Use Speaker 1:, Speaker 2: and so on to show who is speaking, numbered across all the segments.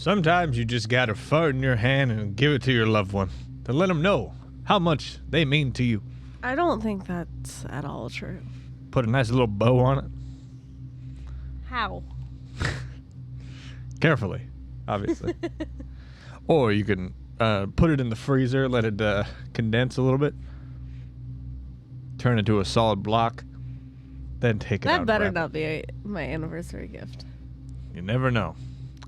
Speaker 1: Sometimes you just gotta fart in your hand and give it to your loved one to let them know how much they mean to you.
Speaker 2: I don't think that's at all true.
Speaker 1: Put a nice little bow on it.
Speaker 2: How?
Speaker 1: Carefully, obviously. Or you can put it in the freezer, let it condense a little bit, turn it into a solid block, then take it out.
Speaker 2: That better
Speaker 1: and wrap
Speaker 2: not be my anniversary gift.
Speaker 1: it. You never know.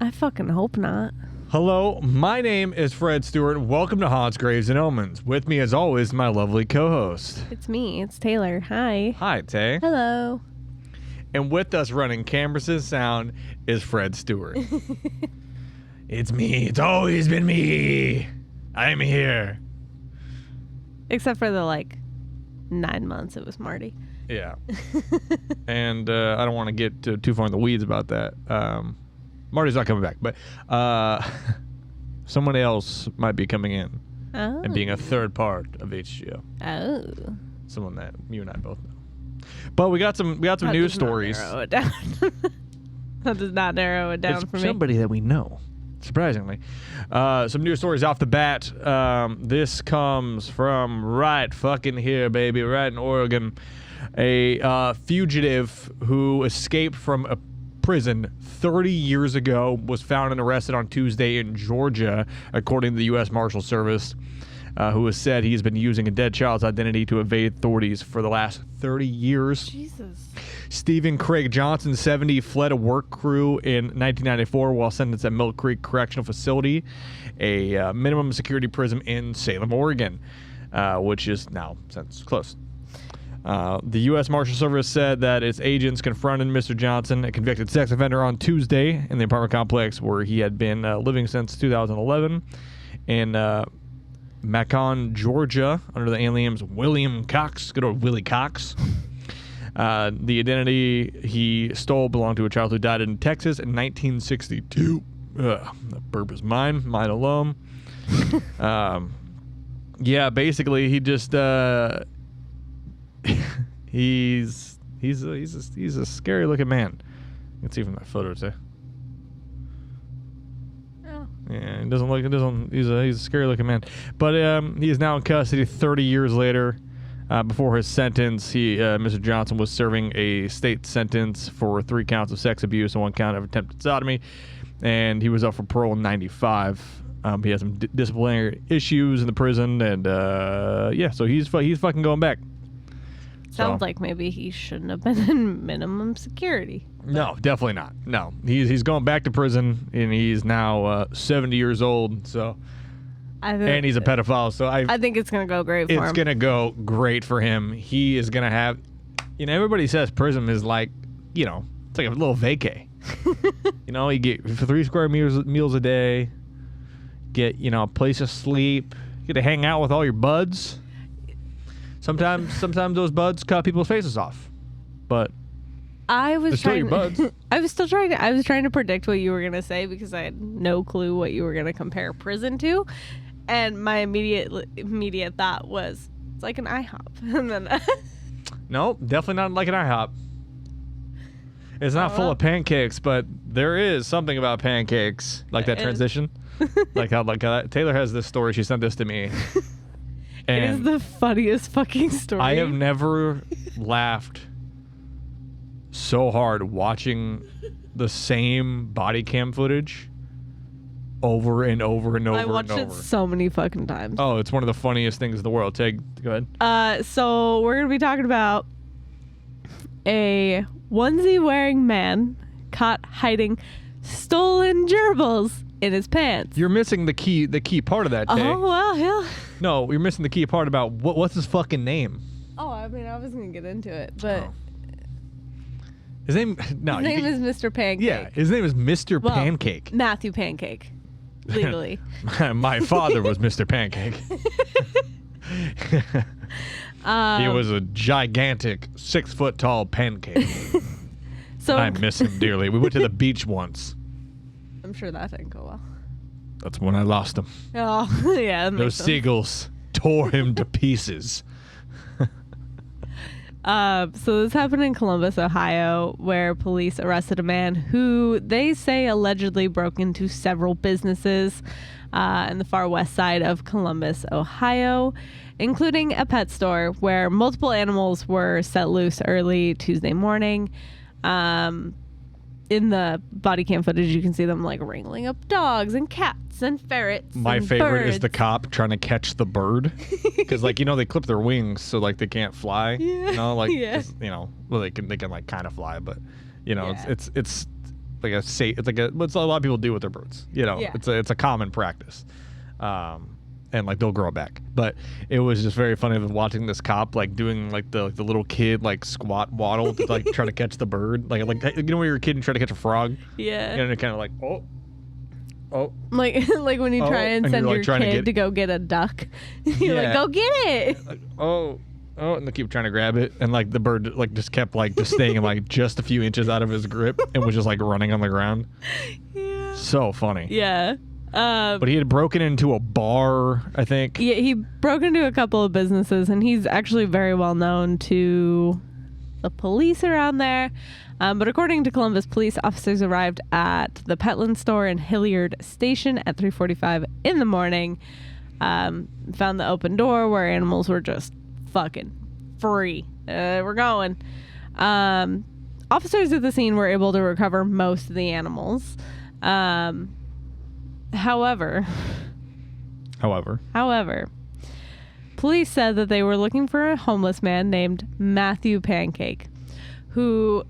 Speaker 2: I fucking hope not.
Speaker 1: Hello, my name is Fred Stewart. Welcome to Haunts, Graves, and Omens. With me, as always, my lovely co-host.
Speaker 2: It's me. It's Taylor. Hi.
Speaker 1: Hi, Tay.
Speaker 2: Hello.
Speaker 1: And with us running cameras and sound is Fred Stewart. It's me. It's always been me. I'm here.
Speaker 2: Except for the 9 months it was Marty.
Speaker 1: Yeah. And I don't want to get too far in the weeds about that. Marty's not coming back, but someone else might be coming in and being a third part of HGO.
Speaker 2: Oh.
Speaker 1: Someone that you and I both know. But we got some news stories.
Speaker 2: Narrow it down. That does not narrow it down
Speaker 1: It's
Speaker 2: for me.
Speaker 1: somebody that we know, surprisingly. Some news stories off the bat. This comes from right fucking here, baby, right in Oregon. A fugitive who escaped from a prison 30 years ago was found and arrested on Tuesday in Georgia, according to the U.S. Marshal Service, who has said he's been using a dead child's identity to evade authorities for the last 30 years.
Speaker 2: Jesus.
Speaker 1: Stephen Craig Johnson, 70, fled a work crew in 1994 while sentenced at Mill Creek Correctional Facility, a minimum security prison in Salem, Oregon, which is now since closed. The U.S. Marshal Service said that its agents confronted Mr. Johnson, a convicted sex offender, on Tuesday in the apartment complex where he had been living since 2011 in Macon, Georgia, under the alias William Cox. Good old Willie Cox. The identity he stole belonged to a child who died in Texas in 1962. That burp is mine alone. Yeah, basically he just he's a scary looking man. You can see from that photo too.
Speaker 2: Oh.
Speaker 1: Yeah, he's a scary looking man. But he is now in custody 30 years later. Before his sentence, Mr. Johnson was serving a state sentence for 3 counts of sex abuse and 1 count of attempted sodomy, and he was up for parole in 95. He has some disciplinary issues in the prison, and so he's fucking going back.
Speaker 2: Sounds like maybe he shouldn't have been in minimum security.
Speaker 1: No, definitely not. No, he's going back to prison, and he's now 70 years old. So, and he's a pedophile. So I
Speaker 2: think it's gonna go great for him.
Speaker 1: It's gonna go great for him. He is gonna have, everybody says prison is like, it's like a little vacay. You get 3 square meals a day, get a place to sleep, get to hang out with all your buds. Sometimes those buds cut people's faces off, but
Speaker 2: I was
Speaker 1: still your buds.
Speaker 2: I was trying to predict what you were gonna say because I had no clue what you were gonna compare prison to, and my immediate thought was it's like an IHOP, and then
Speaker 1: no, definitely not like an IHOP. It's not full of pancakes, but there is something about pancakes, like that transition, like how Taylor has this story. She sent this to me.
Speaker 2: It is the funniest fucking story.
Speaker 1: I have never laughed so hard watching the same body cam footage over and over and over and over.
Speaker 2: I watched it so many fucking times.
Speaker 1: Oh, it's one of the funniest things in the world. Go ahead.
Speaker 2: So we're going to be talking about a onesie-wearing man caught hiding stolen gerbils in his pants.
Speaker 1: You're missing the key part of that, Tay.
Speaker 2: Oh, well, yeah.
Speaker 1: No, you're missing the key part about what's his fucking name.
Speaker 2: Oh, I mean, I was going to get into it, but...
Speaker 1: Oh. His name is
Speaker 2: Mr. Pancake.
Speaker 1: Yeah, his name is Mr. Pancake.
Speaker 2: Matthew Pancake, legally.
Speaker 1: My father was Mr. Pancake. He was a gigantic 6-foot-tall pancake.
Speaker 2: So
Speaker 1: I miss him dearly. We went to the beach once.
Speaker 2: I'm sure that didn't go well.
Speaker 1: That's when I lost him.
Speaker 2: Oh, yeah.
Speaker 1: Those seagulls tore him to pieces.
Speaker 2: So this happened in Columbus, Ohio, where police arrested a man who they say allegedly broke into several businesses in the far west side of Columbus, Ohio, including a pet store where multiple animals were set loose early Tuesday morning. In the body cam footage, you can see them like wrangling up dogs and cats and ferrets.
Speaker 1: My
Speaker 2: and
Speaker 1: favorite
Speaker 2: birds.
Speaker 1: is the cop trying to catch the bird, because like they clip their wings so like they can't fly.
Speaker 2: Yeah. Yeah.
Speaker 1: 'cause, well they can like kind of fly, but
Speaker 2: Yeah.
Speaker 1: it's like it's a lot of people do with their birds.
Speaker 2: Yeah.
Speaker 1: It's a common practice. And like they'll grow back, but it was just very funny watching this cop like doing like the little kid like squat waddle to like try to catch the bird, like when you're a kid and try to catch a frog,
Speaker 2: Yeah.
Speaker 1: and it kind of like oh
Speaker 2: Like when you try and
Speaker 1: and
Speaker 2: send
Speaker 1: you're, like,
Speaker 2: your
Speaker 1: trying to
Speaker 2: kid to go get a duck. You're like,
Speaker 1: Yeah.
Speaker 2: go get it.
Speaker 1: like, oh, and they keep trying to grab it, and like the bird like just kept like just staying like just a few inches out of his grip and was just like running on the ground.
Speaker 2: Yeah.
Speaker 1: So funny.
Speaker 2: Yeah.
Speaker 1: But he had broken into a bar, I think.
Speaker 2: Yeah, he broke into a couple of businesses, and he's actually very well known to the police around there. But according to Columbus police, officers arrived at the Petland store in Hilliard Station at 3:45 in the morning. Found the open door where animals were just fucking free. We're going. Officers at the scene were able to recover most of the animals. However, police said that they were looking for a homeless man named Matthew Pancake, who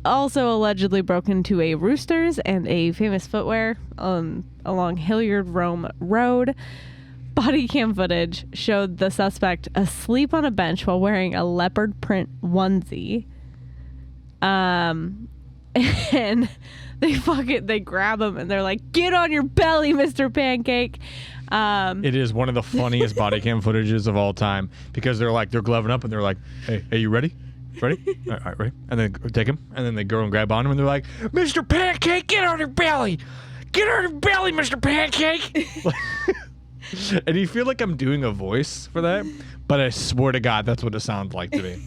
Speaker 2: also allegedly broke into a Roosters and a Famous Footwear along Hilliard Rome Road. Body cam footage showed the suspect asleep on a bench while wearing a leopard print onesie. And they grab him and they're like, "Get on your belly, Mr. Pancake."
Speaker 1: It is one of the funniest body cam footages of all time, because they're gloving up and they're like, hey, you ready? Ready? All right, ready? And then take him, and then they go and grab on him, and they're like, "Mr. Pancake, get on your belly! Get on your belly, Mr. Pancake!" And you feel like I'm doing a voice for that, but I swear to God, that's what it sounds like to me.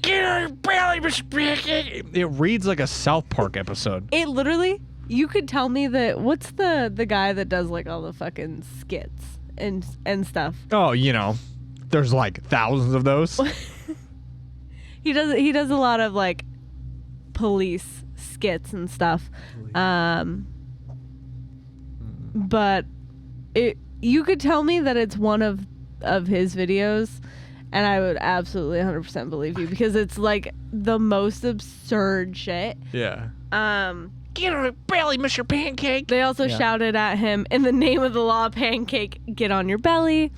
Speaker 1: Get on your belly, Mr. Pancake! It reads like a South Park episode.
Speaker 2: It literally, you could tell me that, what's the guy that does like all the fucking skits and stuff?
Speaker 1: Oh, there's like thousands of those.
Speaker 2: He does a lot of like police skits and stuff. But you could tell me that it's one of his videos, and I would absolutely 100% believe you, because it's like the most absurd shit.
Speaker 1: Yeah.
Speaker 2: Get on your belly, Mr. Pancake. They also shouted at him, "In the name of the law, Pancake, get on your belly."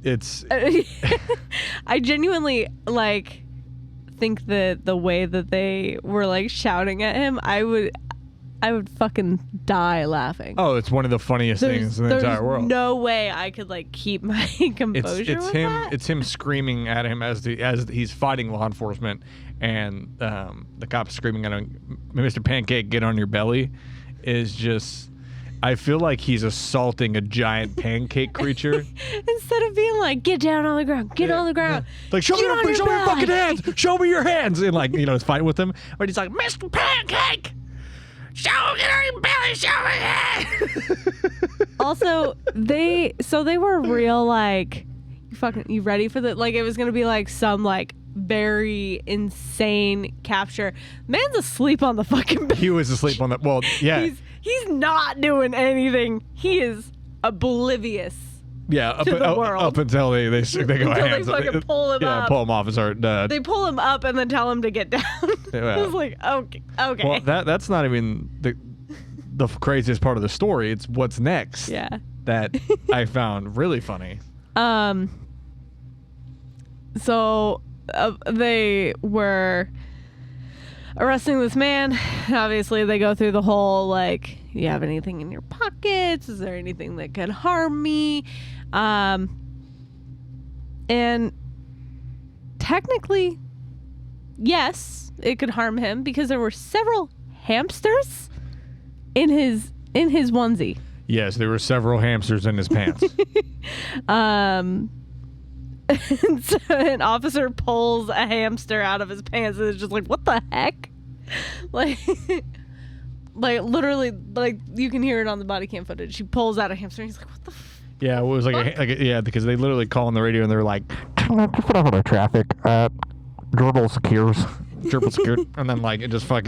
Speaker 1: It's
Speaker 2: I genuinely like think that the way that they were like shouting at him, I would fucking die laughing.
Speaker 1: Oh, it's one of the funniest things in the entire world.
Speaker 2: There's no way I could like keep my composure.
Speaker 1: It's
Speaker 2: with
Speaker 1: him.
Speaker 2: that.
Speaker 1: It's him screaming at him as he's fighting law enforcement, and the cops screaming at him, "Mr. Pancake, get on your belly," is just. I feel like he's assaulting a giant pancake creature.
Speaker 2: Instead of being like, "Get down on the ground, get on the ground."
Speaker 1: Like, show me your fucking hands. Show me your hands. And like, it's fighting with him. But he's like, "Mr. Pancake, show me your belly, show me your hands."
Speaker 2: Also, they were real like, you ready for the, like, it was going to be like some like very insane capture. Man's asleep on the fucking bed.
Speaker 1: He was asleep on the, well, yeah.
Speaker 2: He's not doing anything. He is oblivious.
Speaker 1: Yeah,
Speaker 2: to the world.
Speaker 1: Up until they go
Speaker 2: Until
Speaker 1: hands.
Speaker 2: they fucking pull him up.
Speaker 1: Yeah, pull him off his heart.
Speaker 2: They pull him up and then tell him to get down.
Speaker 1: Yeah.
Speaker 2: I was like, okay.
Speaker 1: Well, that's not even the craziest part of the story. It's what's next.
Speaker 2: Yeah.
Speaker 1: That I found really funny.
Speaker 2: So they were arresting this man. Obviously, they go through the whole, like, "Do you have anything in your pockets? Is there anything that could harm me?" And technically, yes, it could harm him, because there were several hamsters in his onesie.
Speaker 1: Yes, there were several hamsters in his pants.
Speaker 2: And so an officer pulls a hamster out of his pants and is just like, what the heck? Like, like literally, like you can hear it on the body cam footage. She pulls out a hamster and he's like, what the
Speaker 1: Yeah, it was like, yeah, because they literally call on the radio and they're like, traffic, gerbil secures. Gerbil secured. And then like, it just like,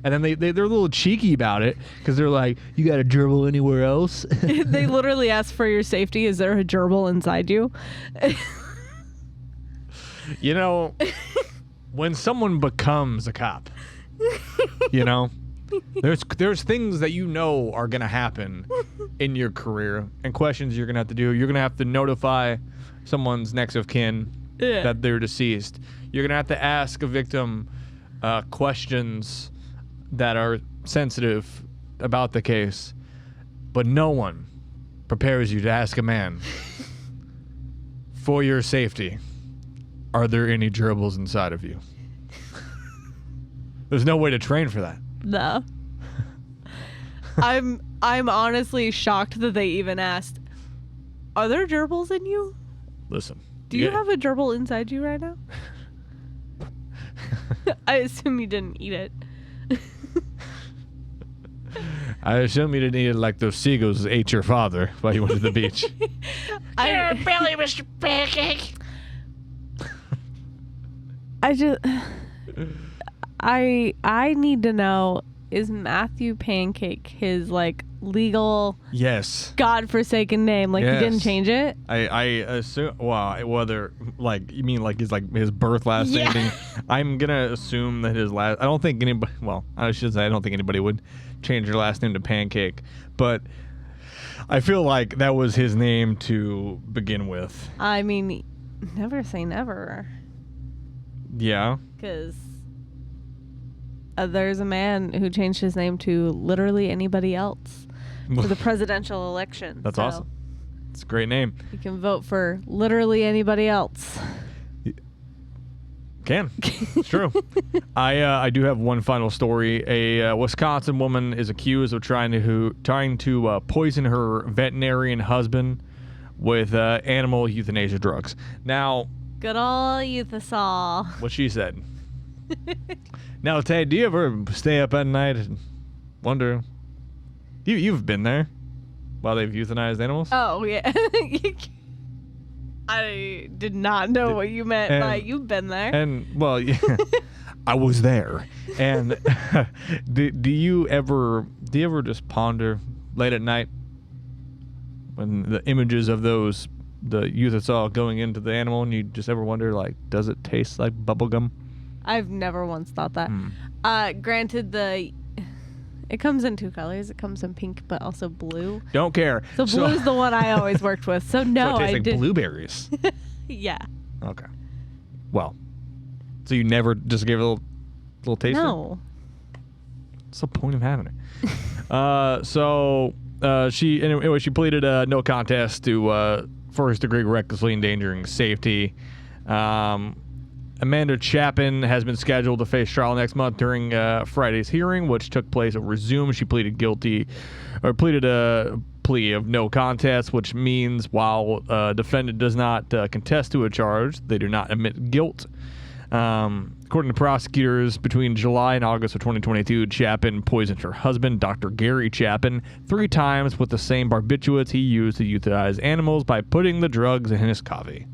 Speaker 1: and then they're a little cheeky about it because they're like, you got a gerbil anywhere else?
Speaker 2: They literally ask for your safety. Is there a gerbil inside you?
Speaker 1: You know, when someone becomes a cop, you know, there's things that you know are going to happen in your career and questions you're going to have to do. You're going to have to notify someone's next of kin that they're deceased. You're going to have to ask a victim questions that are sensitive about the case. But no one prepares you to ask a man, for your safety, are there any gerbils inside of you? There's no way to train for that.
Speaker 2: No. I'm honestly shocked that they even asked, are there gerbils in you?
Speaker 1: Listen.
Speaker 2: Do you have a gerbil inside you right now? I assume you didn't eat it.
Speaker 1: I assume you didn't eat it like those seagulls ate your father while you went to the beach.
Speaker 3: Your belly, Mr. Pancake.
Speaker 2: I need to know, is Matthew Pancake his like legal
Speaker 1: Yes.
Speaker 2: godforsaken name? Like
Speaker 1: Yes.
Speaker 2: he didn't change it?
Speaker 1: I assume, well, whether like you mean like his birth last
Speaker 2: Yeah.
Speaker 1: name. I'm gonna assume that his last. I don't think anybody. Well, I should say I don't think anybody would change their last name to Pancake, but I feel like that was his name to begin with.
Speaker 2: I mean, never say never,
Speaker 1: Yeah.
Speaker 2: because there's a man who changed his name to literally anybody else for the presidential election.
Speaker 1: That's
Speaker 2: So
Speaker 1: awesome. It's a great name.
Speaker 2: You can vote for literally anybody else.
Speaker 1: Can. It's true. I do have one final story. A Wisconsin woman is accused of trying to poison her veterinarian husband with animal euthanasia drugs. Now,
Speaker 2: Good old Euthasol.
Speaker 1: what she said. Now, Tay, do you ever stay up at night and wonder? You've been there while they've euthanized animals?
Speaker 2: Oh, yeah. I did not know what you meant by you've been there.
Speaker 1: And, well, yeah, I was there. And do you ever just ponder late at night when the images of the Euthasol going into the animal, and you just ever wonder, like, does it taste like bubblegum?
Speaker 2: I've never once thought that. Granted, it comes in two colors. It comes in pink, but also blue.
Speaker 1: Don't care.
Speaker 2: So blue's the one I always worked with. So no,
Speaker 1: so it tastes
Speaker 2: I
Speaker 1: like
Speaker 2: did.
Speaker 1: blueberries.
Speaker 2: Yeah.
Speaker 1: Okay. Well, so you never just gave it a little taste?
Speaker 2: No.
Speaker 1: What's the point of having it? She pleaded no contest to first degree recklessly endangering safety. Amanda Chapin has been scheduled to face trial next month during Friday's hearing, which took place over Zoom. She pleaded a plea of no contest, which means while defendant does not contest to a charge, they do not admit guilt. According to prosecutors, between July and August of 2022, Chapin poisoned her husband, Dr. Gary Chapin, 3 times with the same barbiturates he used to euthanize animals by putting the drugs in his coffee.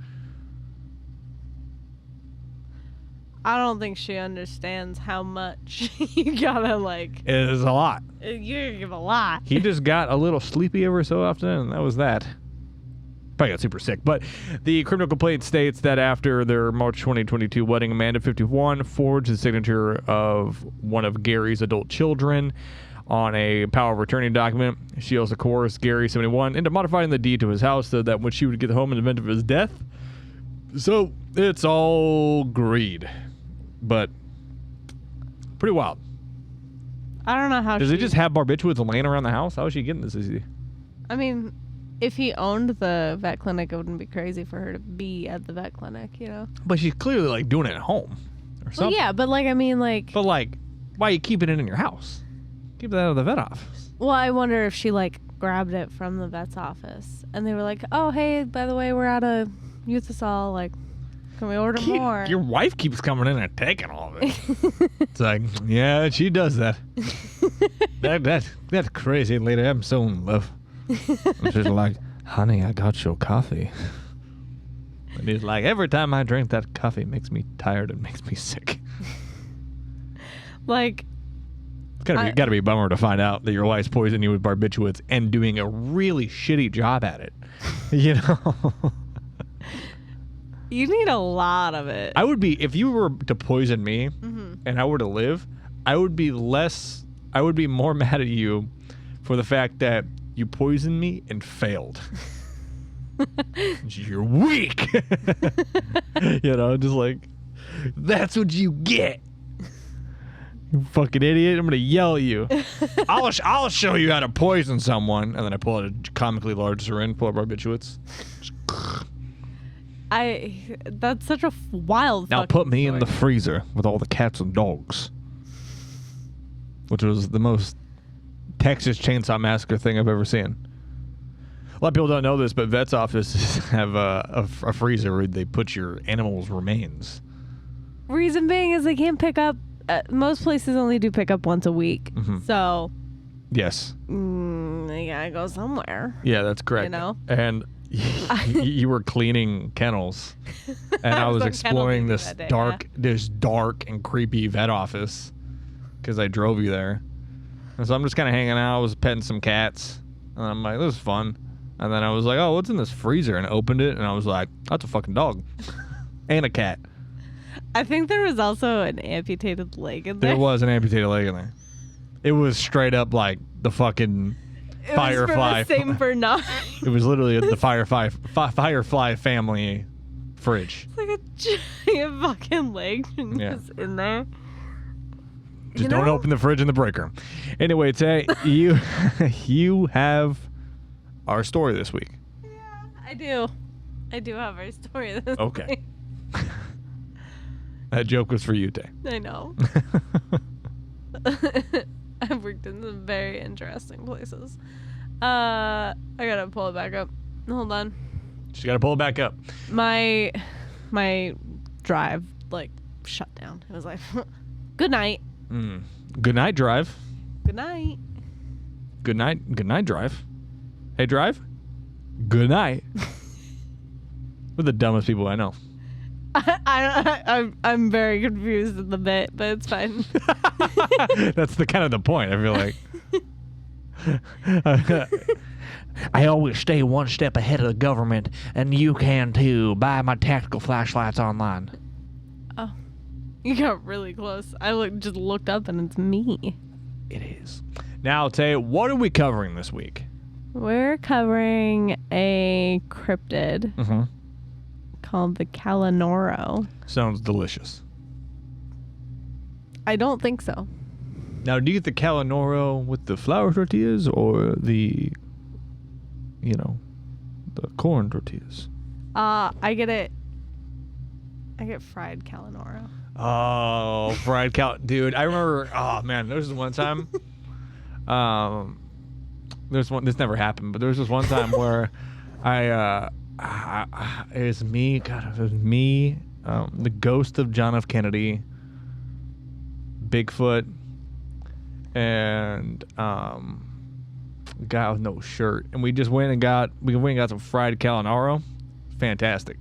Speaker 2: I don't think she understands how much you gotta like.
Speaker 1: It is a lot.
Speaker 2: You give a lot.
Speaker 1: He just got a little sleepy every so often, and that was that. Probably got super sick. But the criminal complaint states that after their March 2022 wedding, Amanda, 51, forged the signature of one of Gary's adult children on a power of attorney document. She also coerced Gary, 71, into modifying the deed to his house so that when she would get home in the event of his death. So it's all greed. But pretty wild.
Speaker 2: I don't know how.
Speaker 1: Does he just have barbiturates laying around the house? How is she getting this easy?
Speaker 2: I mean, if he owned the vet clinic, it wouldn't be crazy for her to be at the vet clinic, you know?
Speaker 1: But she's clearly like doing it at home or something.
Speaker 2: Well, yeah, but like, I mean, like.
Speaker 1: But like, why are you keeping it in your house? Keep that out of the vet office.
Speaker 2: Well, I wonder if she like grabbed it from the vet's office, and they were like, "Oh, hey, by the way, we're out of Euthasol. Like, can we order more?"
Speaker 1: Your wife keeps coming in and taking all of it. It's like, yeah, she does that. That's crazy, lady. I'm so in love. And she's like, honey, I got your coffee. And he's like, every time I drink that coffee, it makes me tired and makes me sick.
Speaker 2: Like,
Speaker 1: It's gotta be a bummer to find out that your wife's poisoning you with barbiturates and doing a really shitty job at it. You know?
Speaker 2: you need a lot of it.
Speaker 1: I would be, if you were to poison me and I were to live, I would be more mad at you for the fact that you poisoned me and failed. You're weak. You know, just like, that's what you get. You fucking idiot. I'm going to yell at you. I'll show you how to poison someone. And then I pull out a comically large syringe, pull out barbiturates.
Speaker 2: That's such a wild
Speaker 1: Now put me
Speaker 2: story.
Speaker 1: in the freezer with all the cats and dogs. Which was the most Texas Chainsaw Massacre thing I've ever seen. A lot of people don't know this, but vets' offices have a freezer where they put your animal's remains.
Speaker 2: Reason being is they can't pick up. Most places only do pick up once a week. So.
Speaker 1: Yes.
Speaker 2: They gotta go somewhere.
Speaker 1: Yeah, that's correct.
Speaker 2: You know?
Speaker 1: And you were cleaning kennels, and I was exploring this dark and creepy vet office because I drove you there. And so I'm just kind of hanging out. I was petting some cats, and I'm like, this is fun. And then I was like, oh, what's in this freezer? And I opened it, and I was like, that's a fucking dog and a cat.
Speaker 2: I think there was also an amputated leg in there.
Speaker 1: There was an amputated leg in there. It was straight up like the fucking Firefly.
Speaker 2: It was for the Saint Bernard.
Speaker 1: It was literally the Firefly family fridge.
Speaker 2: It's like a giant fucking leg just in there.
Speaker 1: Just don't open the fridge in the break room. Anyway, Tay, you have our story this week.
Speaker 2: Yeah, I do. I do have our story this
Speaker 1: Okay.
Speaker 2: week.
Speaker 1: That joke was for you, Tay.
Speaker 2: I know. I've worked in some very interesting places. I gotta pull it back up. Hold on.
Speaker 1: Just gotta pull it back up.
Speaker 2: My drive like shut down. It was like, good night.
Speaker 1: Good night, drive.
Speaker 2: Good night.
Speaker 1: Good night. Good night, drive. Hey, drive. Good night. We're the dumbest people I know.
Speaker 2: I'm very confused in the bit, but it's fine.
Speaker 1: That's the kind of the point, I feel like. I always stay one step ahead of the government, and you can too. Buy my tactical flashlights online.
Speaker 2: Oh, you got really close. I just looked up, and it's me.
Speaker 1: It is. Now, Tay, what are we covering this week?
Speaker 2: We're covering a cryptid called the Kalanoro.
Speaker 1: Sounds delicious.
Speaker 2: I don't think so.
Speaker 1: Now, do you get the Kalanoro with the flour tortillas or the, the corn tortillas?
Speaker 2: I get fried Kalanoro.
Speaker 1: Oh, fried dude, I remember, oh man, there was this one time, this never happened, but there was this one time where it was me, the ghost of John F. Kennedy, Bigfoot, and a guy with no shirt, and we just went and got some fried Kalanoro. Fantastic.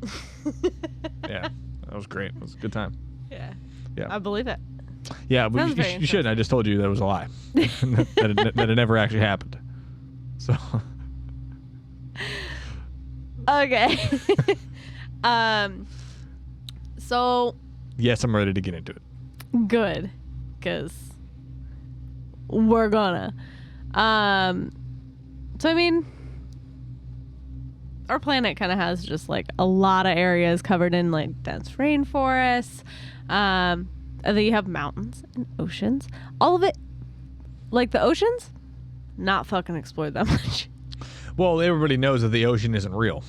Speaker 1: Yeah, that was great. It was a good time.
Speaker 2: Yeah.
Speaker 1: Yeah.
Speaker 2: I believe it.
Speaker 1: Yeah, but you shouldn't. I just told you that it was a lie. that it never actually happened. So.
Speaker 2: Okay. So.
Speaker 1: Yes, I'm ready to get into it.
Speaker 2: Good, because we're gonna. So I mean, our planet kind of has just like a lot of areas covered in like dense rainforests. And then you have mountains and oceans. All of it, like the oceans, not fucking explored that much.
Speaker 1: Well, everybody knows that the ocean isn't real.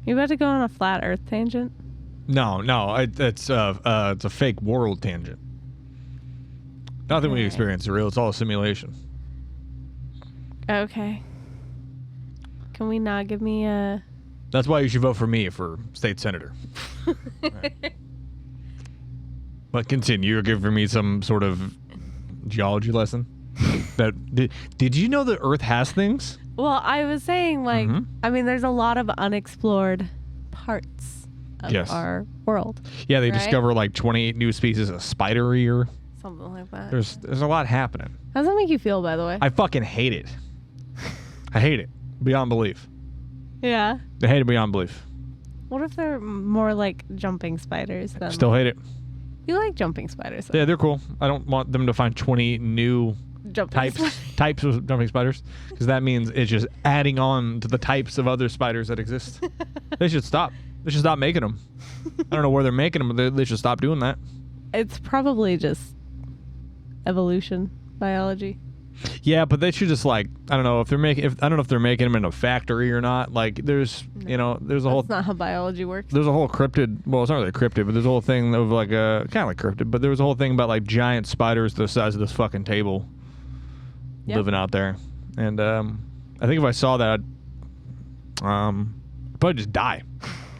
Speaker 2: You about to go on a flat Earth tangent?
Speaker 1: No, it's a fake world tangent. Nothing we experience is real. It's all a simulation.
Speaker 2: Okay. Can we not give me a...
Speaker 1: That's why you should vote for me for state senator. Right. But continue. You're giving me some sort of geology lesson. Did you know the Earth has things?
Speaker 2: Well, I was saying, like,
Speaker 1: Mhm.
Speaker 2: I mean, there's a lot of unexplored parts of
Speaker 1: Yes.
Speaker 2: our world.
Speaker 1: Yeah, they
Speaker 2: Right?
Speaker 1: discover like 28 new species of spider a year.
Speaker 2: Something like that.
Speaker 1: There's a lot happening.
Speaker 2: How does that make you feel, by the way?
Speaker 1: I fucking hate it. I hate it beyond belief.
Speaker 2: Yeah.
Speaker 1: I hate it beyond belief.
Speaker 2: What if they're more like jumping spiders than...
Speaker 1: Still hate it.
Speaker 2: You like jumping spiders. Though.
Speaker 1: Yeah, they're cool. I don't want them to find 20 new
Speaker 2: Jumping
Speaker 1: types of jumping spiders, because that means it's just adding on to the types of other spiders that exist. They should stop. They should stop making them. I don't know where they're making them, but they should stop doing that.
Speaker 2: It's probably just evolution, biology.
Speaker 1: Yeah, but they should just like, I don't know if they're making them in a factory or not. Like there's there's a whole
Speaker 2: That's not how biology works.
Speaker 1: there's a whole cryptid. Well, it's not really a cryptid, but there's a whole thing of like a kind of like cryptid. But there was a whole thing about like giant spiders the size of this fucking table
Speaker 2: Yep.
Speaker 1: living out there, and I think if I saw that, I'd probably just die.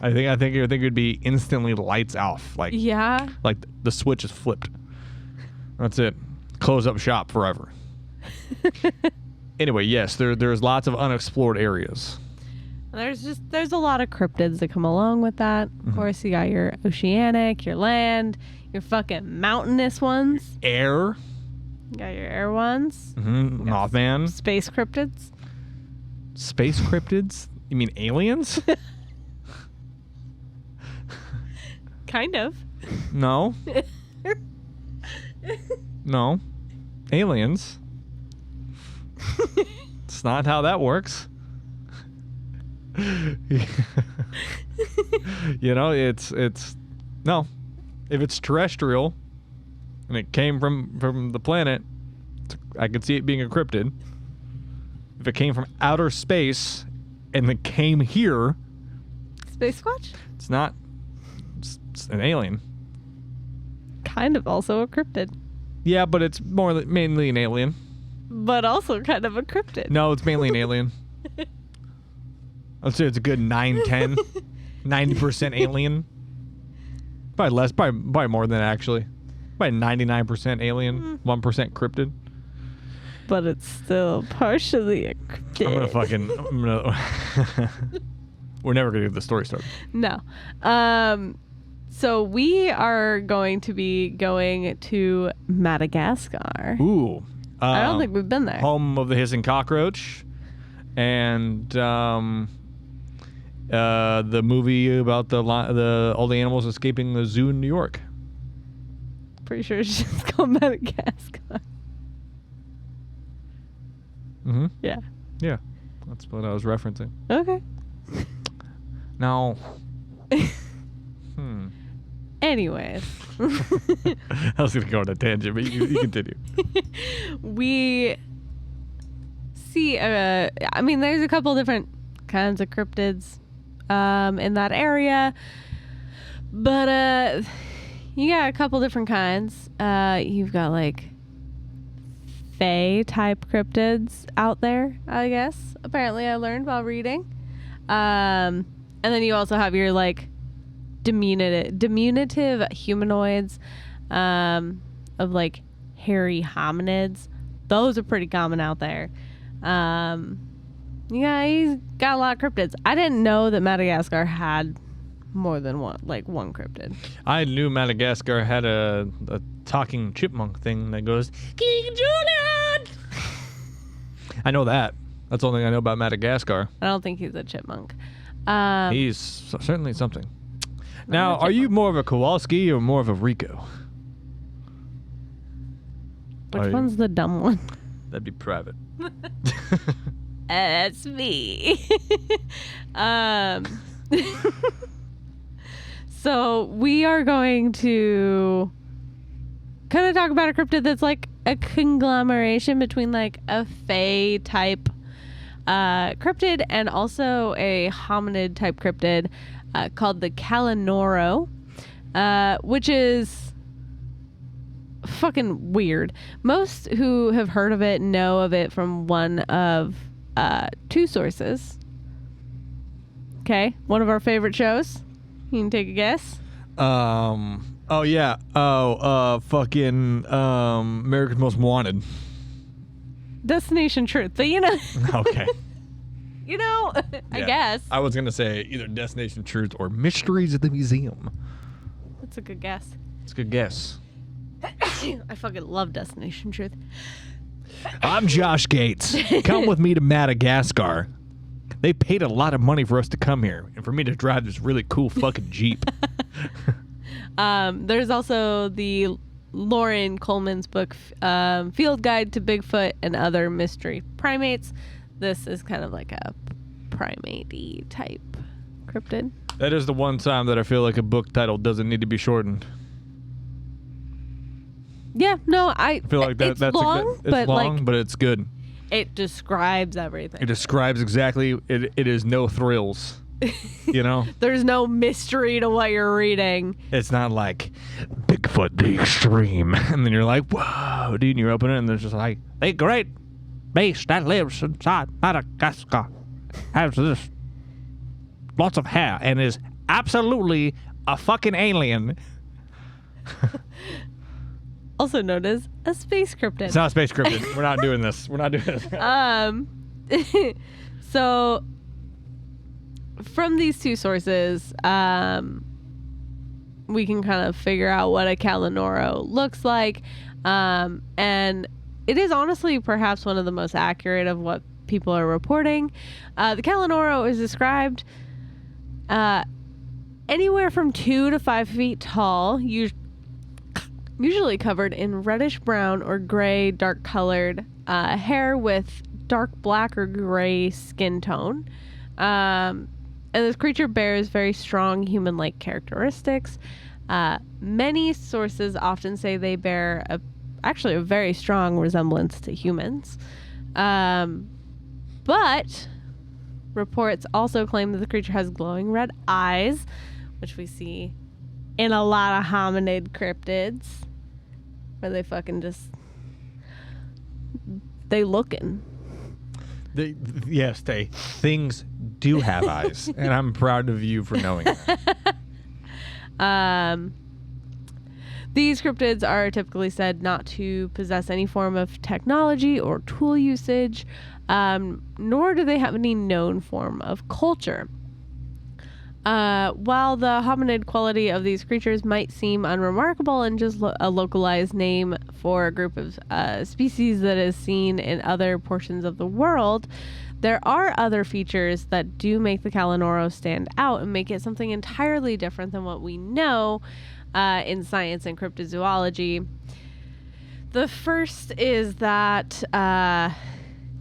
Speaker 1: I think it'd be instantly lights off. Like
Speaker 2: Yeah.
Speaker 1: like the switch is flipped. That's it. Close up shop forever. Anyway, yes, there's lots of unexplored areas.
Speaker 2: There's a lot of cryptids that come along with that. Of course, you got your oceanic, your land, your fucking mountainous ones.
Speaker 1: Air.
Speaker 2: You got your air ones.
Speaker 1: Mm-hmm.
Speaker 2: Yes.
Speaker 1: Mothman.
Speaker 2: Space cryptids.
Speaker 1: Space cryptids? You mean aliens?
Speaker 2: Kind of.
Speaker 1: No. No. Aliens. It's not how that works. It's no. If it's terrestrial and it came from the planet, I could see it being a cryptid. If it came from outer space and it came here,
Speaker 2: Space Squatch?
Speaker 1: it's not. It's an alien.
Speaker 2: Kind of also a cryptid.
Speaker 1: Yeah, but it's mainly an alien.
Speaker 2: But also kind of a cryptid.
Speaker 1: No, it's mainly an alien. I'd say it's a good 9-10. 90% alien. Probably less. Probably more than that, actually. Probably 99% alien. 1% cryptid.
Speaker 2: But it's still partially a cryptid.
Speaker 1: We're never going to get the story started.
Speaker 2: No. So we are going to be going to Madagascar.
Speaker 1: Ooh.
Speaker 2: I don't think we've been there.
Speaker 1: Home of the hissing cockroach. And the movie about all the animals escaping the zoo in New York.
Speaker 2: Pretty sure it's just called Madagascar.
Speaker 1: Mm-hmm.
Speaker 2: Yeah.
Speaker 1: Yeah. That's what I was referencing.
Speaker 2: Okay.
Speaker 1: Now.
Speaker 2: Anyways.
Speaker 1: I was going to go on a tangent, but you continue.
Speaker 2: We see, I mean, there's a couple different kinds of cryptids in that area. But you got a couple different kinds. You've got like Fae type cryptids out there, I guess. Apparently I learned while reading. And then you also have your like diminutive humanoids of like hairy hominids. Those are pretty common out there. Yeah, he's got a lot of cryptids. I didn't know that Madagascar had more than one cryptid.
Speaker 1: I knew Madagascar had a talking chipmunk thing that goes, King Julian! I know that. That's the only thing I know about Madagascar.
Speaker 2: I don't think he's a chipmunk.
Speaker 1: He's certainly something. Now, are you more of a Kowalski or more of a Rico?
Speaker 2: Which one's the dumb one?
Speaker 1: That'd be private.
Speaker 2: That's me. So we are going to kind of talk about a cryptid that's like a conglomeration between like a Fae type cryptid and also a hominid type cryptid called the Kalanoro, which is fucking weird. Most who have heard of it know of it from one of two sources. Okay, one of our favorite shows. You can take a guess.
Speaker 1: Oh yeah. Fucking America's Most Wanted.
Speaker 2: Destination Truth. But you know,
Speaker 1: Okay.
Speaker 2: you know, I
Speaker 1: Yeah.
Speaker 2: guess.
Speaker 1: I was gonna say either Destination Truth or Mysteries at the Museum.
Speaker 2: That's a good guess.
Speaker 1: It's a good guess.
Speaker 2: I fucking love Destination Truth.
Speaker 1: I'm Josh Gates. Come with me to Madagascar. They paid a lot of money for us to come here and for me to drive this really cool fucking Jeep.
Speaker 2: There's also the Lauren Coleman's book, Field Guide to Bigfoot and Other Mystery Primates. This is kind of like a primate-y type cryptid.
Speaker 1: That is the one time that I feel like a book title doesn't need to be shortened.
Speaker 2: Yeah, no, I
Speaker 1: I feel like that,
Speaker 2: it's
Speaker 1: that's
Speaker 2: long,
Speaker 1: a good, it's
Speaker 2: but
Speaker 1: long,
Speaker 2: like
Speaker 1: but it's good.
Speaker 2: it describes everything.
Speaker 1: It describes exactly. It is no thrills. You know,
Speaker 2: There's no mystery to what you're reading.
Speaker 1: it's not like Bigfoot the Extreme, and then you're like, whoa, dude. And you open it, and there's just like a great beast that lives inside Madagascar, has this lots of hair, and is absolutely a fucking alien.
Speaker 2: Also known as a space cryptid.
Speaker 1: It's not space cryptid. We're not doing this. We're not doing this.
Speaker 2: So from these two sources, we can kind of figure out what a Kalanoro looks like. And it is honestly perhaps one of the most accurate of what people are reporting. The Kalanoro is described anywhere from 2 to 5 feet tall, usually covered in reddish brown or gray, dark colored hair with dark black or gray skin tone. And this creature bears very strong human-like characteristics. Many sources often say they bear actually a very strong resemblance to humans. But reports also claim that the creature has glowing red eyes, which we see in a lot of hominid cryptids, where they fucking just they looking.
Speaker 1: Yes, things do have eyes, and I'm proud of you for knowing that.
Speaker 2: These cryptids are typically said not to possess any form of technology or tool usage, nor do they have any known form of culture. While the hominid quality of these creatures might seem unremarkable and just a localized name for a group of species that is seen in other portions of the world, there are other features that do make the Kalanoro stand out and make it something entirely different than what we know in science and cryptozoology. The first is that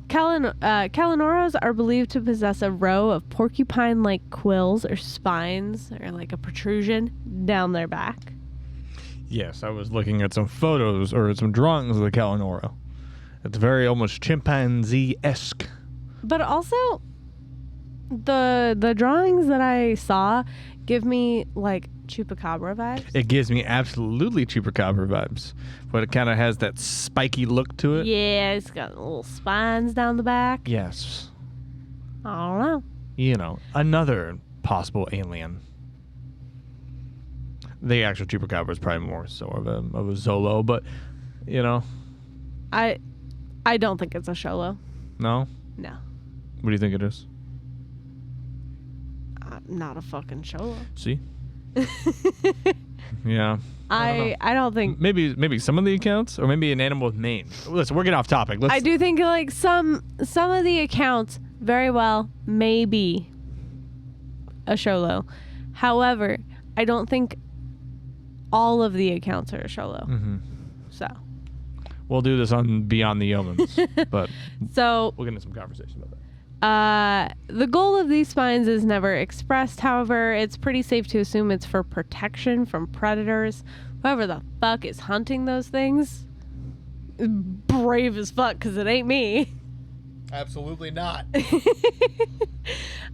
Speaker 2: Kalanoros are believed to possess a row of porcupine-like quills or spines, or like a protrusion down their back.
Speaker 1: Yes, I was looking at some photos or some drawings of the Kalanoro. It's very almost chimpanzee-esque.
Speaker 2: But also, the drawings that I saw give me like chupacabra vibes.
Speaker 1: It gives me absolutely chupacabra vibes, but it kind of has that spiky look to it.
Speaker 2: Yeah, it's got little spines down the back.
Speaker 1: Yes.
Speaker 2: I don't know.
Speaker 1: You know, another possible alien. The actual chupacabra is probably more so of a Zolo, but you know.
Speaker 2: I don't think it's a Sholo.
Speaker 1: No?
Speaker 2: No.
Speaker 1: What do you think it is?
Speaker 2: Not a fucking Sholo.
Speaker 1: See? Yeah.
Speaker 2: I don't think.
Speaker 1: Maybe some of the accounts, or maybe an animal with mange. Listen, we're getting off topic.
Speaker 2: I do think like some of the accounts very well may be a Sholo. However, I don't think all of the accounts are a Sholo.
Speaker 1: Mm-hmm.
Speaker 2: So
Speaker 1: we'll do this on Beyond the Omens, but
Speaker 2: we'll
Speaker 1: get into some conversation about that.
Speaker 2: The goal of these spines is never expressed. However, it's pretty safe to assume it's for protection from predators. Whoever the fuck is hunting those things, brave as fuck, because it ain't me.
Speaker 1: Absolutely not.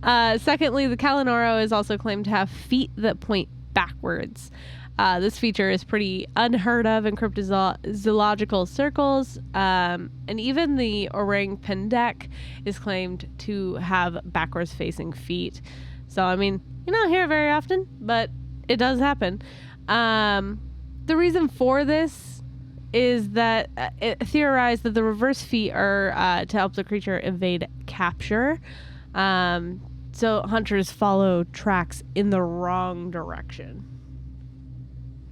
Speaker 2: Secondly, the Kalanoro is also claimed to have feet that point backwards. This feature is pretty unheard of in cryptozoological circles, and even the orang pendek is claimed to have backwards-facing feet. So, I mean, you don't hear it very often, but it does happen. The reason for this is that it theorized that the reverse feet are to help the creature evade capture. So hunters follow tracks in the wrong direction.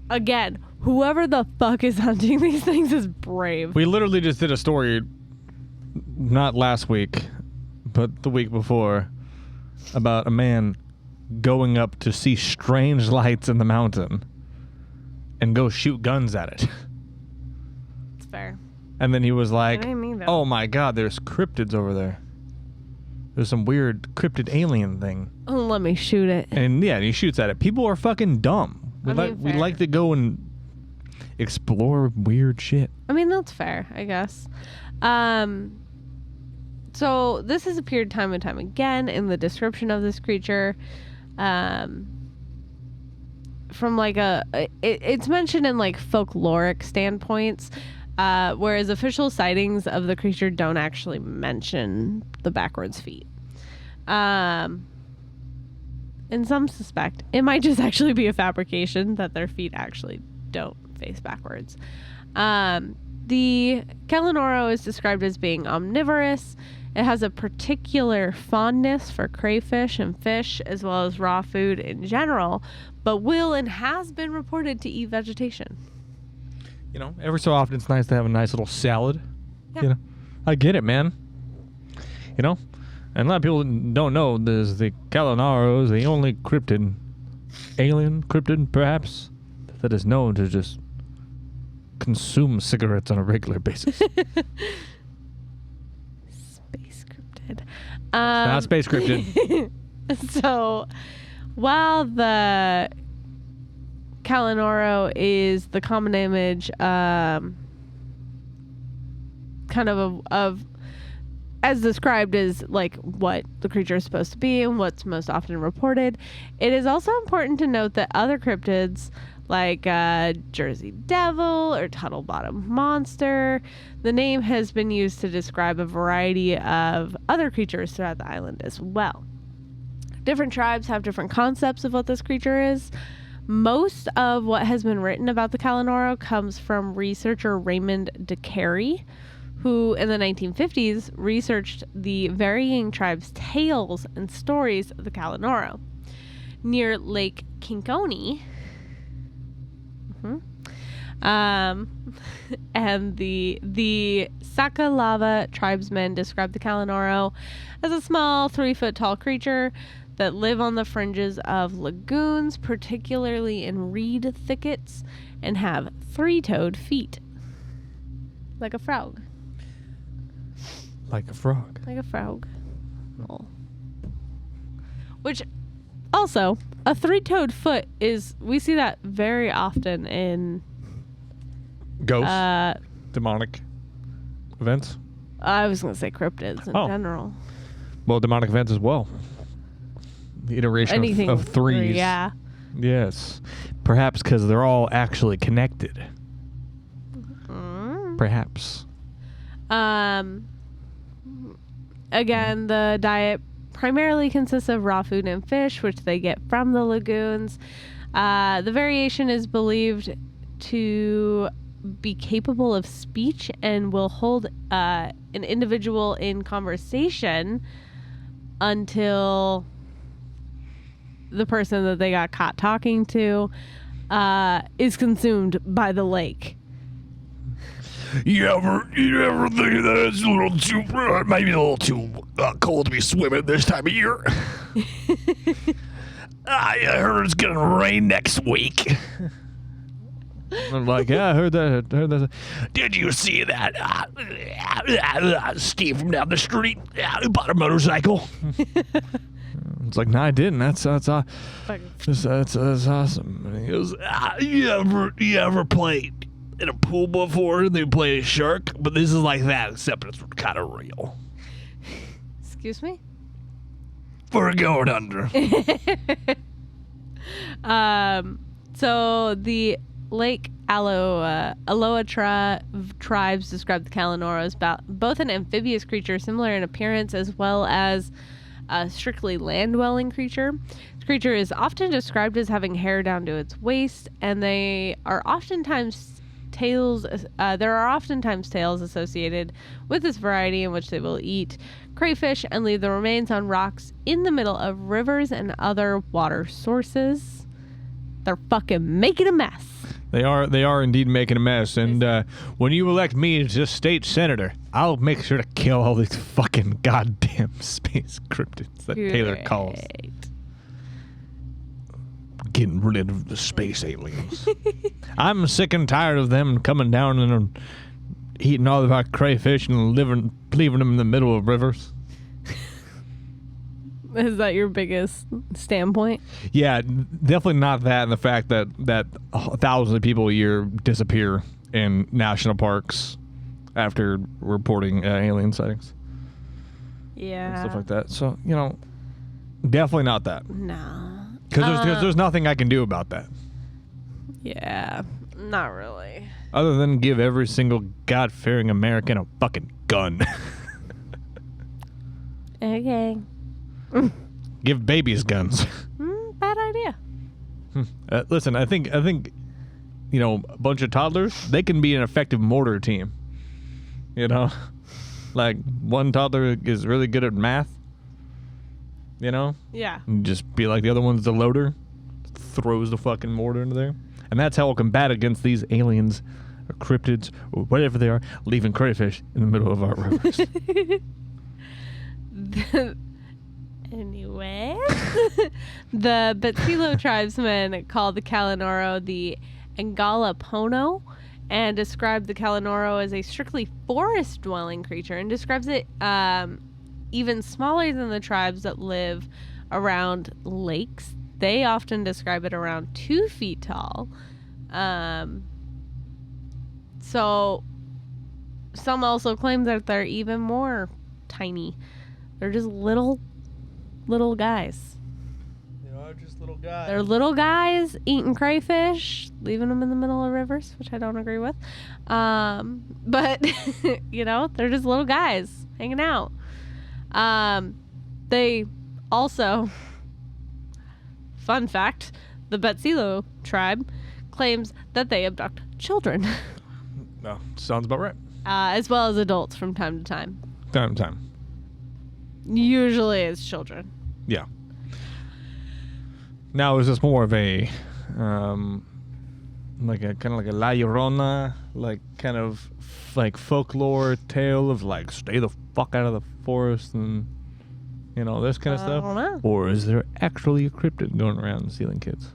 Speaker 2: Again, whoever the fuck is hunting these things is brave.
Speaker 1: We literally just did a story, not last week, but the week before, about a man going up to see strange lights in the mountain and go shoot guns at it.
Speaker 2: It's fair.
Speaker 1: And then he was like,
Speaker 2: I mean, though.
Speaker 1: oh my god, there's cryptids over there. There's some weird cryptid alien thing.
Speaker 2: Oh, let me shoot it.
Speaker 1: And yeah, he shoots at it. People are fucking dumb. We
Speaker 2: fair.
Speaker 1: like to go and explore weird shit.
Speaker 2: I mean, that's fair, I guess. So this has appeared time and time again in the description of this creature. From like it's mentioned in like folkloric standpoints, whereas official sightings of the creature don't actually mention the backwards feet. And some suspect it might just actually be a fabrication, that their feet actually don't face backwards. The Kalanoro is described as being omnivorous. It has a particular fondness for crayfish and fish, as well as raw food in general, but will and has been reported to eat vegetation.
Speaker 1: You know, every so often it's nice to have a nice little salad.
Speaker 2: Yeah.
Speaker 1: You know, I get it, man. You know, and a lot of people don't know there's the Kalanoro is the only cryptid, alien cryptid perhaps, that is known to just consume cigarettes on a regular basis.
Speaker 2: Space-Cryptid.
Speaker 1: Not Space-Cryptid.
Speaker 2: So, while the Kalanoro is the common image, kind of as described as like what the creature is supposed to be and what's most often reported, it is also important to note that other cryptids like Jersey Devil or Tuttle Bottom Monster, the name has been used to describe a variety of other creatures throughout the island as well. Different tribes have different concepts of what this creature is. Most of what has been written about the Kalanoro comes from researcher Raymond DeCary, who in the 1950s researched the varying tribes' tales and stories of the Kalanoro. Near Lake Kinkoni, and the Sakalava tribesmen describe the Kalanoro as a small 3-foot tall creature that live on the fringes of lagoons, particularly in reed thickets, and have 3-toed feet. Like a frog.
Speaker 1: Like a frog.
Speaker 2: Like a frog. Oh. Which, also, a 3-toed foot is, we see that very often in
Speaker 1: Ghosts? Demonic events?
Speaker 2: I was going to say cryptids in general.
Speaker 1: Well, demonic events as well. The iteration of threes.
Speaker 2: Yeah.
Speaker 1: Yes. Perhaps because they're all actually connected. Perhaps.
Speaker 2: Again, the diet primarily consists of raw food and fish, which they get from the lagoons. The variation is believed to be capable of speech and will hold an individual in conversation until the person that they got caught talking to is consumed by the lake.
Speaker 3: You ever think that it's a little too, maybe a little too cold to be swimming this time of year? I heard it's gonna rain next week.
Speaker 1: I'm like, yeah, I heard that.
Speaker 3: Did you see that Steve from down the street who bought a motorcycle?
Speaker 1: It's like, no, I didn't. That's awesome.
Speaker 3: And he goes, you ever played in a pool before and they play a shark? But this is like that, except it's kind of real.
Speaker 2: Excuse me?
Speaker 3: We're going under.
Speaker 2: So the Lake Aloha tribes describe the Kalanoro as both an amphibious creature similar in appearance as well as a strictly land-dwelling creature. This creature is often described as having hair down to its waist, and there are oftentimes tales associated with this variety in which they will eat crayfish and leave the remains on rocks in the middle of rivers and other water sources. They're fucking making a mess.
Speaker 1: They are indeed making a mess. And when you elect me as a state senator, I'll make sure to kill all these fucking goddamn space cryptids that Taylor calls. Getting rid of the space aliens. I'm sick and tired of them coming down and eating all of our crayfish and leaving them in the middle of rivers.
Speaker 2: Is that your biggest standpoint?
Speaker 1: Yeah, definitely not that, and the fact that thousands of people a year disappear in national parks after reporting alien sightings.
Speaker 2: Yeah.
Speaker 1: And stuff like that. So, definitely not that.
Speaker 2: No.
Speaker 1: Because there's nothing I can do about that.
Speaker 2: Yeah, not really.
Speaker 1: Other than give every single God-fearing American a fucking gun.
Speaker 2: Okay.
Speaker 1: Give babies guns.
Speaker 2: Bad idea.
Speaker 1: Listen, I think a bunch of toddlers, they can be an effective mortar team. Like one toddler is really good at math.
Speaker 2: Yeah.
Speaker 1: And just be like the other one's the loader, throws the fucking mortar into there. And that's how we'll combat against these aliens or cryptids or whatever they are, leaving crayfish in the middle of our rivers.
Speaker 2: Anyway, the Betsilo tribesmen call the Kalanoro the Angalapono and describe the Kalanoro as a strictly forest-dwelling creature and describes it even smaller than the tribes that live around lakes. They often describe it around 2 feet tall. So some also claim that they're even more tiny. They're just little guys.
Speaker 1: They are just little guys.
Speaker 2: They're little guys eating crayfish, leaving them in the middle of rivers, which I don't agree with. But, they're just little guys hanging out. They also, fun fact, the Betsilo tribe claims that they abduct children.
Speaker 1: No, sounds about right.
Speaker 2: As well as adults from time to time.
Speaker 1: Time to time.
Speaker 2: Usually it's children.
Speaker 1: Yeah. Now, is this more of a, like a kind of like a La Llorona, like kind of like folklore tale of like stay the fuck out of the forest and this kind of stuff?
Speaker 2: I don't know.
Speaker 1: Or is there actually a cryptid going around and stealing kids?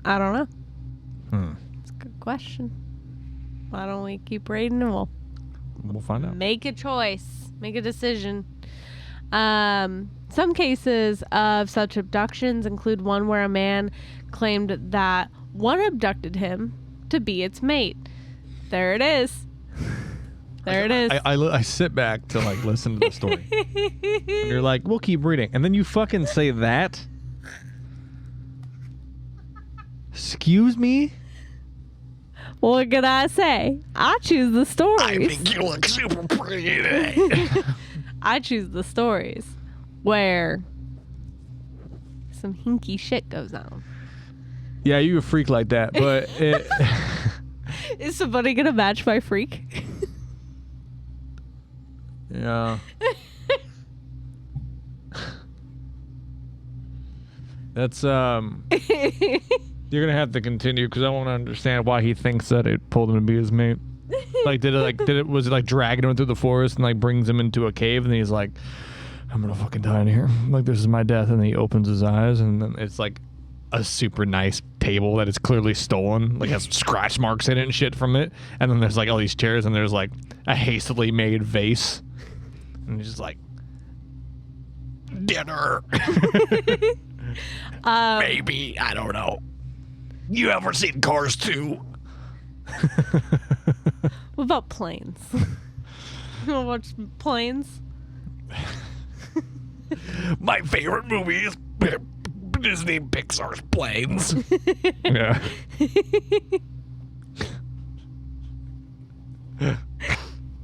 Speaker 2: I don't know. It's a good question. Why don't we keep reading and
Speaker 1: We'll find out.
Speaker 2: make a choice, make a decision. Some cases of such abductions include one where a man claimed that one abducted him to be its mate. There it is. There it is.
Speaker 1: I sit back to like listen to the story. And you're like, we'll keep reading. And then you fucking say that? Excuse me?
Speaker 2: What can I say? I choose the stories.
Speaker 3: I think you look super pretty today.
Speaker 2: I choose the stories where some hinky shit goes on.
Speaker 1: Yeah, you a freak like that, but
Speaker 2: Is somebody gonna match my freak?
Speaker 1: yeah. That's you're gonna have to continue because I want to understand why he thinks that it pulled him to be his mate. Was it like dragging him through the forest and like brings him into a cave and he's like, I'm gonna fucking die in here. Like this is my death, and then he opens his eyes and then it's like a super nice table that is clearly stolen, like has scratch marks in it and shit from it, and then there's like all these chairs and there's like a hastily made vase, and he's just like,
Speaker 3: Dinner. Maybe. I don't know. You ever seen Cars 2?
Speaker 2: What about planes? You wanna watch planes?
Speaker 3: My favorite movie is Disney Pixar's planes.
Speaker 1: Yeah.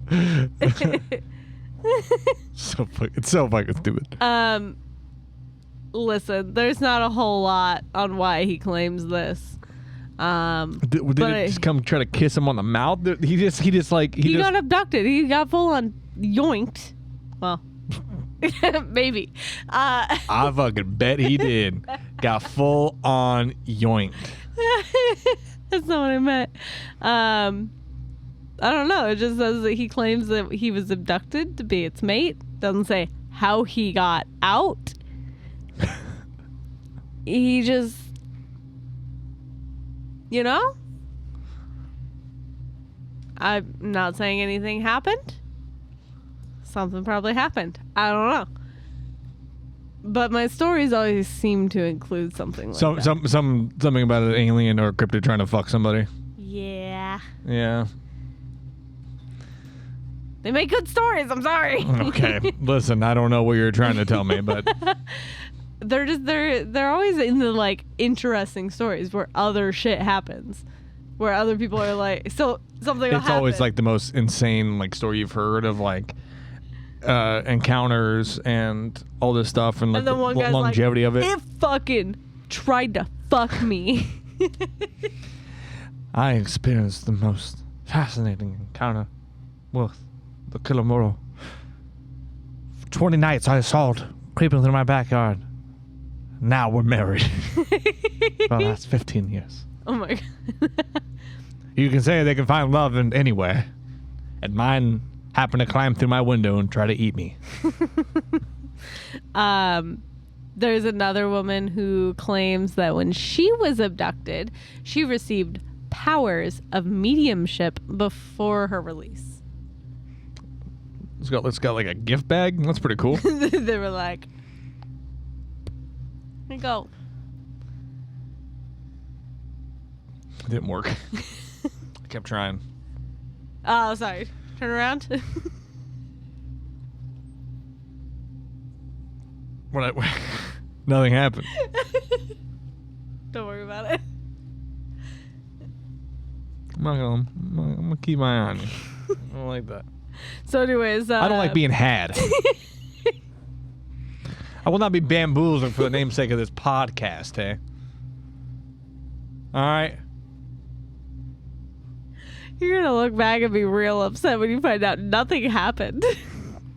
Speaker 1: It's so fucking stupid.
Speaker 2: Listen, there's not a whole lot on why he claims this.
Speaker 1: Did it just come try to kiss him on the mouth? He
Speaker 2: got abducted. He got full on yoinked. Well, maybe.
Speaker 1: I fucking bet he did. Got full on yoinked.
Speaker 2: That's not what I meant. I don't know. It just says that he claims that he was abducted to be its mate. Doesn't say how he got out. He just, you know? I'm not saying anything happened. Something probably happened. I don't know. But my stories always seem to include something like that.
Speaker 1: Something about an alien or a cryptid trying to fuck somebody.
Speaker 2: Yeah.
Speaker 1: Yeah.
Speaker 2: They make good stories. I'm sorry.
Speaker 1: Okay. Listen, I don't know what you're trying to tell me, but
Speaker 2: they're always in the like interesting stories where other shit happens, where other people are like, so something will
Speaker 1: it's
Speaker 2: happen.
Speaker 1: always like the most insane like story you've heard of, like encounters and all this stuff, and like
Speaker 2: then one
Speaker 1: the
Speaker 2: guy's
Speaker 1: longevity
Speaker 2: like,
Speaker 1: of it.
Speaker 2: It fucking tried to fuck me.
Speaker 1: I experienced the most fascinating encounter with the Kalanoro. For 20 nights I saw it creeping through my backyard. Now we're married. Well, that's 15 years.
Speaker 2: Oh my god.
Speaker 1: You can say they can find love in anywhere, and mine happened to climb through my window and try to eat me.
Speaker 2: There's another woman who claims that when she was abducted, she received powers of mediumship before her release.
Speaker 1: It's got like a gift bag. That's pretty cool.
Speaker 2: They were like, here you go.
Speaker 1: It didn't work. I kept trying.
Speaker 2: Oh, sorry. Turn around.
Speaker 1: Nothing happened.
Speaker 2: Don't worry about it.
Speaker 1: I'm gonna keep my eye on you. I don't like that.
Speaker 2: So anyways,
Speaker 1: I don't like being had. I will not be bamboozled for the namesake of this podcast, hey? All right?
Speaker 2: You're gonna look back and be real upset when you find out nothing happened.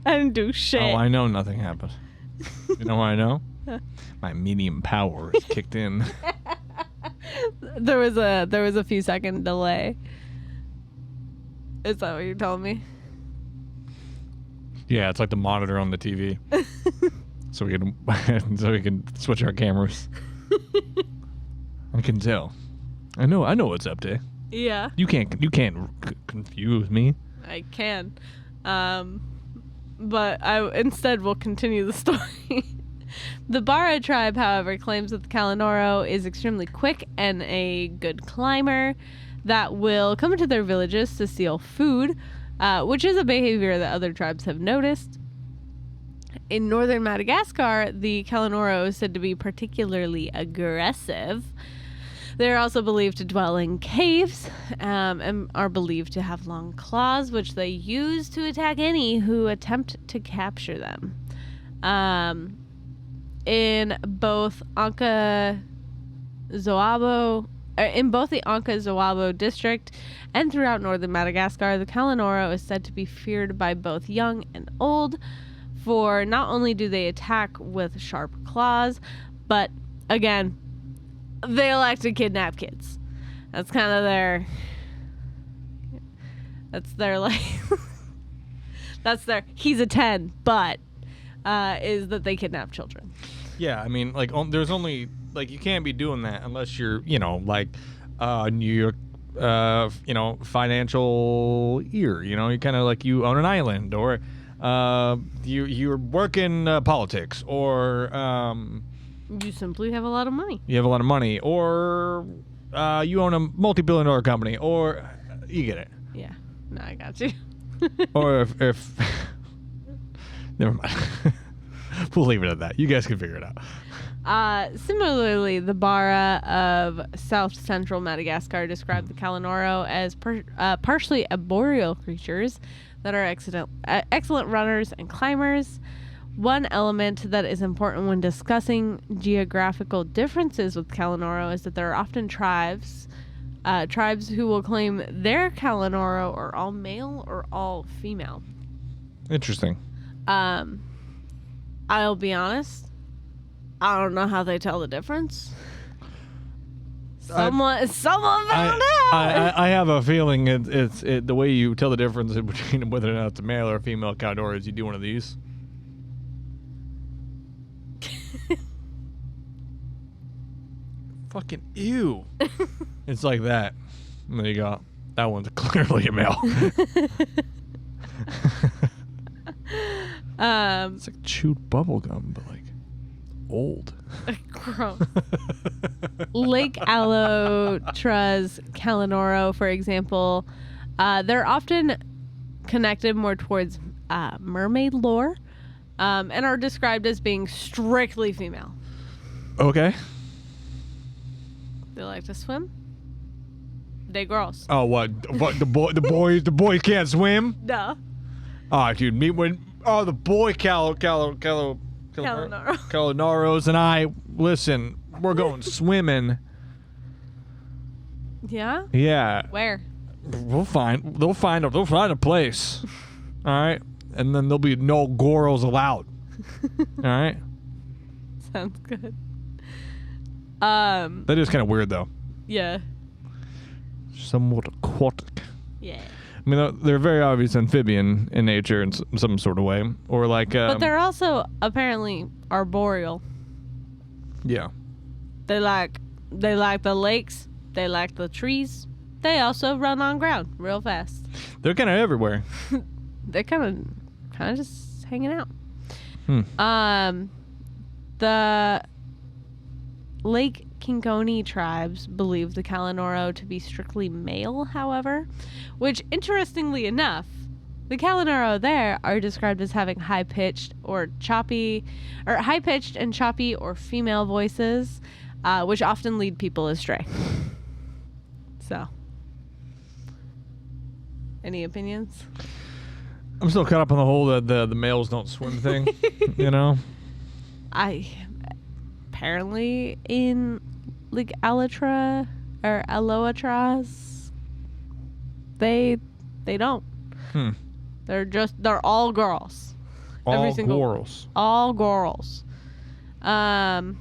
Speaker 2: I didn't do shit.
Speaker 1: Oh, I know nothing happened. You know what I know? My medium powers kicked in.
Speaker 2: There was a few second delay. Is that what you're telling me?
Speaker 1: Yeah, it's like the monitor on the TV. so we can switch our cameras. I can tell. I know what's up there.
Speaker 2: Yeah.
Speaker 1: You can't confuse me.
Speaker 2: I can. But I instead will continue the story. The Bara tribe, however, claims that the Kalanoro is extremely quick and a good climber that will come into their villages to steal food, which is a behavior that other tribes have noticed. In northern Madagascar, the Kalanoro is said to be particularly aggressive. They're also believed to dwell in caves and are believed to have long claws, which they use to attack any who attempt to capture them. In both the Anka Zoabo district and throughout northern Madagascar, the Kalanoro is said to be feared by both young and old, for not only do they attack with sharp claws, but again, they like to kidnap kids. That's kind of their like that's their he's a 10 but is that they kidnap children.
Speaker 1: Yeah, I mean, like, there's only, like, you can't be doing that unless you're, like, New York, financial ear, you kind of like you own an island, or you work in politics, or
Speaker 2: you simply have a lot of money.
Speaker 1: You have a lot of money, or you own a multi-billion-dollar company, or you get it.
Speaker 2: Yeah, no, I got you.
Speaker 1: Or if never mind. We'll leave it at that. You guys can figure it out.
Speaker 2: Similarly, the Bara of south-central Madagascar described the Kalanoro as partially arboreal creatures that are excellent runners and climbers. One element that is important when discussing geographical differences with Kalanoro is that there are often tribes who will claim their Kalanoro are all male or all female.
Speaker 1: Interesting.
Speaker 2: I'll be honest, I don't know how they tell the difference. Someone found out.
Speaker 1: I have a feeling it's the way you tell the difference between whether or not it's a male or a female Kalanoro is you do one of these. Fucking ew. It's like that. And there you go. That one's clearly a male. It's like chewed bubble gum, but like old.
Speaker 2: Gross. Lake Alotra's Kalanoro, for example, they're often connected more towards mermaid lore, and are described as being strictly female.
Speaker 1: Okay.
Speaker 2: They like to swim. They girls.
Speaker 1: Oh, what? What the boys can't swim?
Speaker 2: Duh.
Speaker 1: Oh, dude, the boy
Speaker 2: Kalanoro.
Speaker 1: Kalanoros and I, listen, we're going swimming.
Speaker 2: Yeah?
Speaker 1: Yeah.
Speaker 2: Where?
Speaker 1: They'll find a place. All right? And then there'll be no girls allowed. All right?
Speaker 2: Sounds good.
Speaker 1: That is kind of weird, though.
Speaker 2: Yeah.
Speaker 1: Somewhat aquatic.
Speaker 2: Yeah.
Speaker 1: I mean, they're very obvious amphibian in nature in some sort of way. Or like...
Speaker 2: but they're also apparently arboreal.
Speaker 1: Yeah.
Speaker 2: They like the lakes. They like the trees. They also run on ground real fast.
Speaker 1: They're kind of everywhere.
Speaker 2: They're kind of just hanging out. The Lake Kinkoni tribes believe the Kalanoro to be strictly male, however, which, interestingly enough, the Kalanoro there are described as having high-pitched and choppy or female voices, which often lead people astray. So, any opinions?
Speaker 1: I'm still caught up on the whole the males don't swim thing, you know?
Speaker 2: Apparently in like Alotra or Aloatras, they don't. They're all girls.
Speaker 1: All girls.
Speaker 2: All girls. The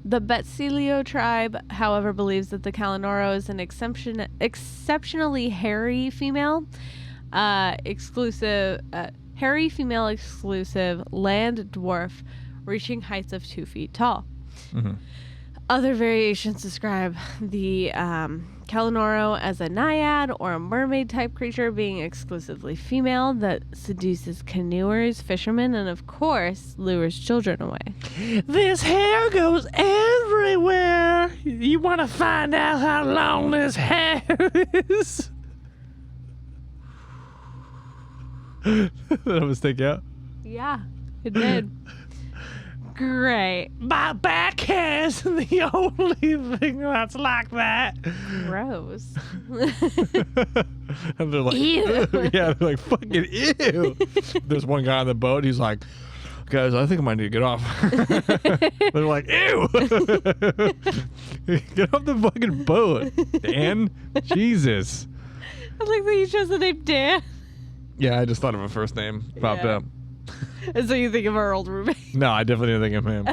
Speaker 2: Betsilio tribe, however, believes that the Kalanoro is an exceptionally hairy female, exclusive land dwarf reaching heights of 2 feet tall.
Speaker 1: Mm-hmm.
Speaker 2: Other variations describe the Kalanoro as a naiad or a mermaid type creature, being exclusively female, that seduces canoers, fishermen, and of course lures children away.
Speaker 3: This hair goes everywhere. You want to find out how long this hair is?
Speaker 1: That was stick out.
Speaker 2: Yeah, it did. Great.
Speaker 3: My back hair's the only thing that's like that.
Speaker 2: Gross.
Speaker 1: And they're like,
Speaker 2: Ew.
Speaker 1: yeah, they're like, fucking ew. There's one guy on the boat. He's like, guys, I think I might need to get off. They're like, ew. Get off the fucking boat, Dan. Jesus.
Speaker 2: I like that you chose the name Dan.
Speaker 1: Yeah, I just thought of a first name. Popped
Speaker 2: Yeah.
Speaker 1: up.
Speaker 2: And so you think of our old roommate.
Speaker 1: No, I definitely didn't think of him.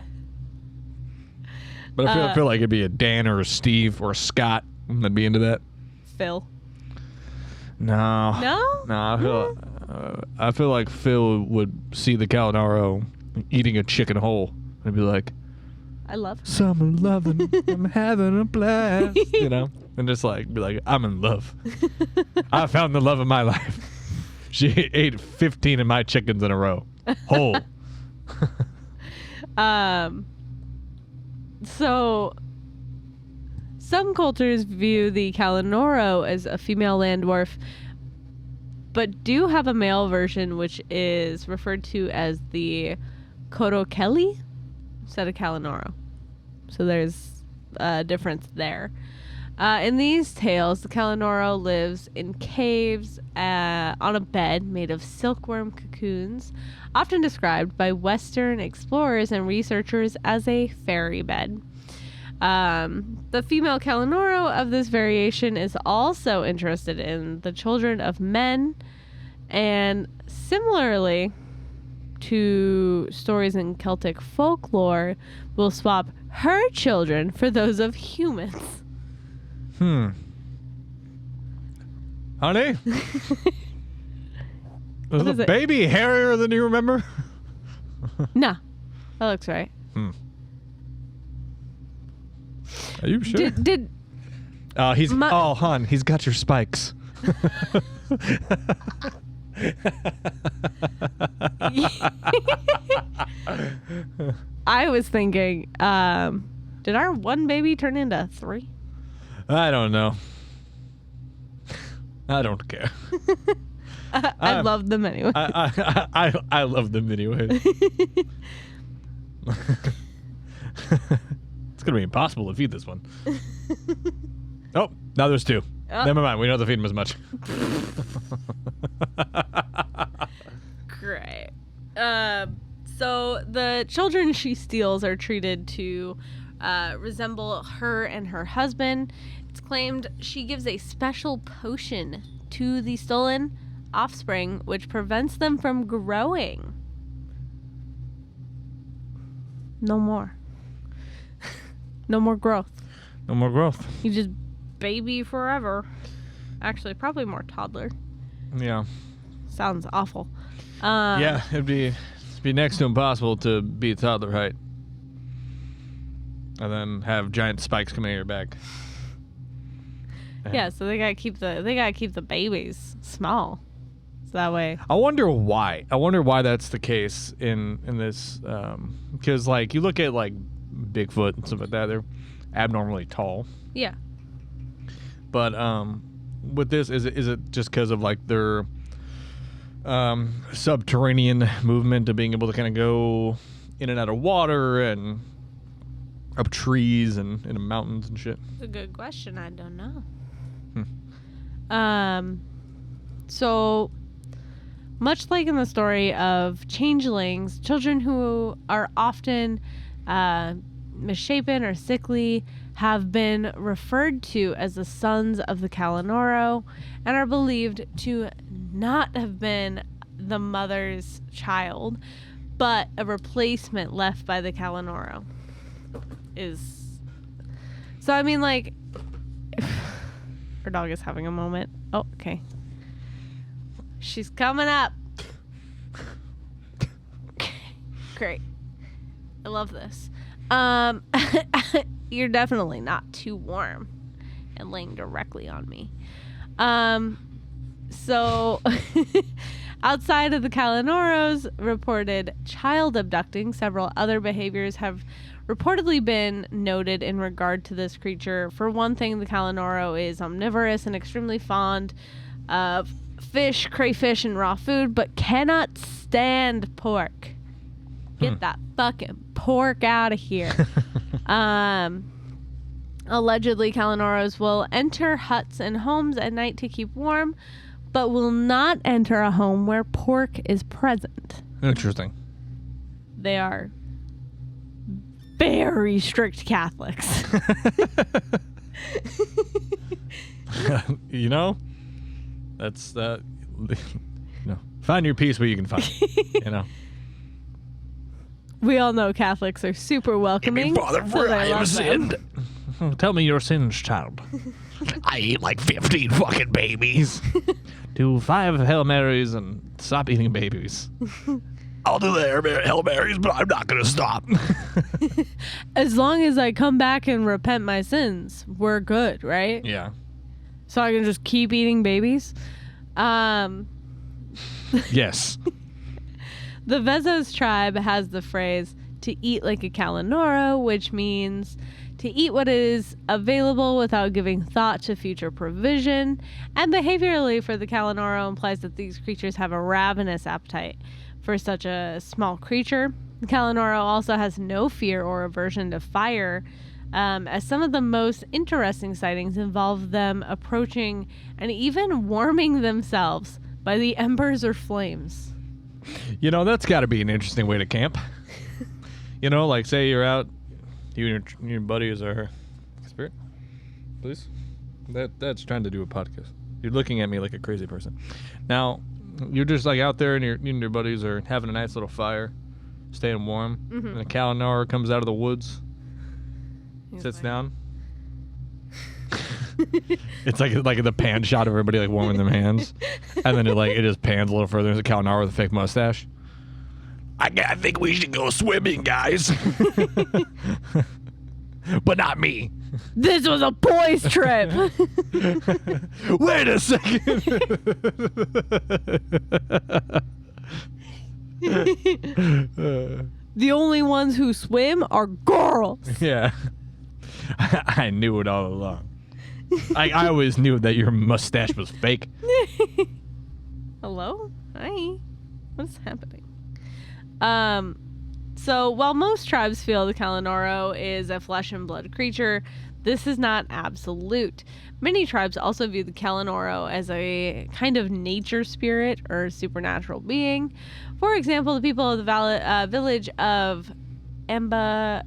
Speaker 1: But I feel like it'd be a Dan or a Steve or a Scott. I'd be into that.
Speaker 2: Phil.
Speaker 1: No.
Speaker 2: No?
Speaker 1: No, I feel like Phil would see the Kalanoro eating a chicken whole and be like,
Speaker 2: I love him.
Speaker 1: summer loving, I'm having a blast. You know? And just like be like, I'm in love. I found the love of my life. She ate 15 of my chickens in a row. Whole.
Speaker 2: So some cultures view the Kalanoro as a female land dwarf, but do have a male version which is referred to as the Korokeli. said a Kalanoro. So there's a difference there. In these tales, the Kalanoro lives in caves on a bed made of silkworm cocoons, often described by Western explorers and researchers as a fairy bed. The female Kalanoro of this variation is also interested in the children of men, and similarly to stories in Celtic folklore, will swap her children for those of humans.
Speaker 1: Honey? Was
Speaker 2: is
Speaker 1: the
Speaker 2: it?
Speaker 1: baby hairier than you remember?
Speaker 2: Nah, that looks right.
Speaker 1: Are you sure?
Speaker 2: Did
Speaker 1: hon, he's got your spikes.
Speaker 2: I was thinking, did our one baby turn into 3?
Speaker 1: I don't know. I don't care.
Speaker 2: I love them anyway.
Speaker 1: I love them anyway. It's gonna be impossible to feed this one. Oh, now there's 2.
Speaker 2: Oh.
Speaker 1: Never mind. We don't have to feed him as much.
Speaker 2: Great. So the children she steals are treated to resemble her and her husband. It's claimed she gives a special potion to the stolen offspring, which prevents them from growing. No more. No more growth.
Speaker 1: No more growth.
Speaker 2: You just baby forever. Actually, probably more toddler.
Speaker 1: Yeah.
Speaker 2: Sounds awful.
Speaker 1: Yeah, it'd be next to impossible to be a toddler height, and then have giant spikes coming out of your back.
Speaker 2: Yeah, so they gotta keep the babies small, so that way.
Speaker 1: I wonder why. That's the case in this, because like you look at like Bigfoot and stuff like that, they're abnormally tall.
Speaker 2: Yeah.
Speaker 1: But with this, is it just because of like their subterranean movement of being able to kind of go in and out of water and up trees and in mountains and shit?
Speaker 2: It's a good question. I don't know. So much like in the story of changelings, children who are often misshapen or sickly have been referred to as the sons of the Kalanoro and are believed to not have been the mother's child, but a replacement left by the Kalanoro. So I mean, like, our dog is having a moment. Oh, okay. She's coming up. Great. I love this. You're definitely not too warm and laying directly on me. So outside of the Kalanoros reported child abducting, several other behaviors have reportedly been noted in regard to this creature. For one thing, the Kalanoro is omnivorous and extremely fond of fish, crayfish, and raw food, but cannot stand pork. Get that fucking pork out of here. Allegedly, Kalanoros will enter huts and homes at night to keep warm, but will not enter a home where pork is present.
Speaker 1: Interesting.
Speaker 2: They are very strict Catholics.
Speaker 1: You know, that's find your peace where you can find it, you know.
Speaker 2: We all know Catholics are super welcoming.
Speaker 3: Father,
Speaker 2: so
Speaker 3: for
Speaker 2: they
Speaker 3: I have
Speaker 2: love them.
Speaker 3: sinned.
Speaker 1: Tell me your sins, child.
Speaker 3: I ate like 15 fucking babies.
Speaker 1: Do 5 Hail Marys and stop eating babies.
Speaker 3: I'll do the Hail Marys, but I'm not going to stop.
Speaker 2: As long as I come back and repent my sins, we're good, right?
Speaker 1: Yeah.
Speaker 2: So I can just keep eating babies.
Speaker 1: Yes.
Speaker 2: The Vezos tribe has the phrase to eat like a Kalanoro, which means to eat what is available without giving thought to future provision. And behaviorally for the Kalanoro implies that these creatures have a ravenous appetite for such a small creature. The Kalanoro also has no fear or aversion to fire, as some of the most interesting sightings involve them approaching and even warming themselves by the embers or flames.
Speaker 1: You know, that's got to be an interesting way to camp. You know, like say you're out, you and your buddies are... Spirit, please? That's trying to do a podcast. You're looking at me like a crazy person. Now, you're just like out there and you and your buddies are having a nice little fire, staying warm, and a Kalanoro comes out of the woods, sits down. It's like the pan shot of everybody like warming their hands, and then it just pans a little further. There's a Kalanoro with a fake mustache.
Speaker 3: I think we should go swimming, guys. But not me.
Speaker 2: This was a boys' trip.
Speaker 1: Wait a second.
Speaker 2: The only ones who swim are girls.
Speaker 1: Yeah. I knew it all along. I always knew that your mustache was fake.
Speaker 2: Hello? Hi. What's happening? So while most tribes feel the Kalanoro is a flesh and blood creature, this is not absolute. Many tribes also view the Kalanoro as a kind of nature spirit or supernatural being. For example, the people of the village of Ambalaketi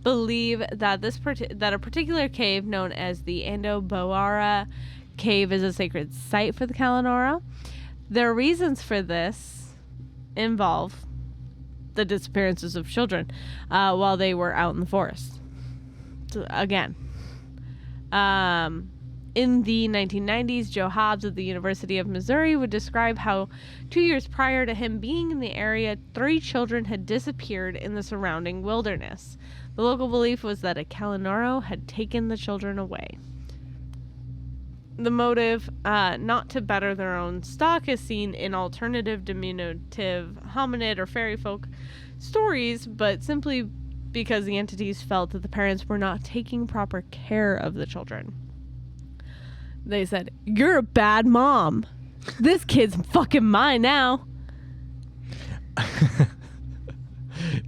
Speaker 2: believe that that a particular cave known as the Ando-Boara cave is a sacred site for the Kalanoro. Their reasons for this involve the disappearances of children while they were out in the forest. So again, in the 1990s, Joe Hobbs of the University of Missouri would describe how 2 years prior to him being in the area, 3 children had disappeared in the surrounding wilderness. The local belief was that a Kalanoro had taken the children away. The motive, not to better their own stock, is seen in alternative diminutive hominid or fairy folk stories, but simply because the entities felt that the parents were not taking proper care of the children. They said, "You're a bad mom. This kid's fucking mine now."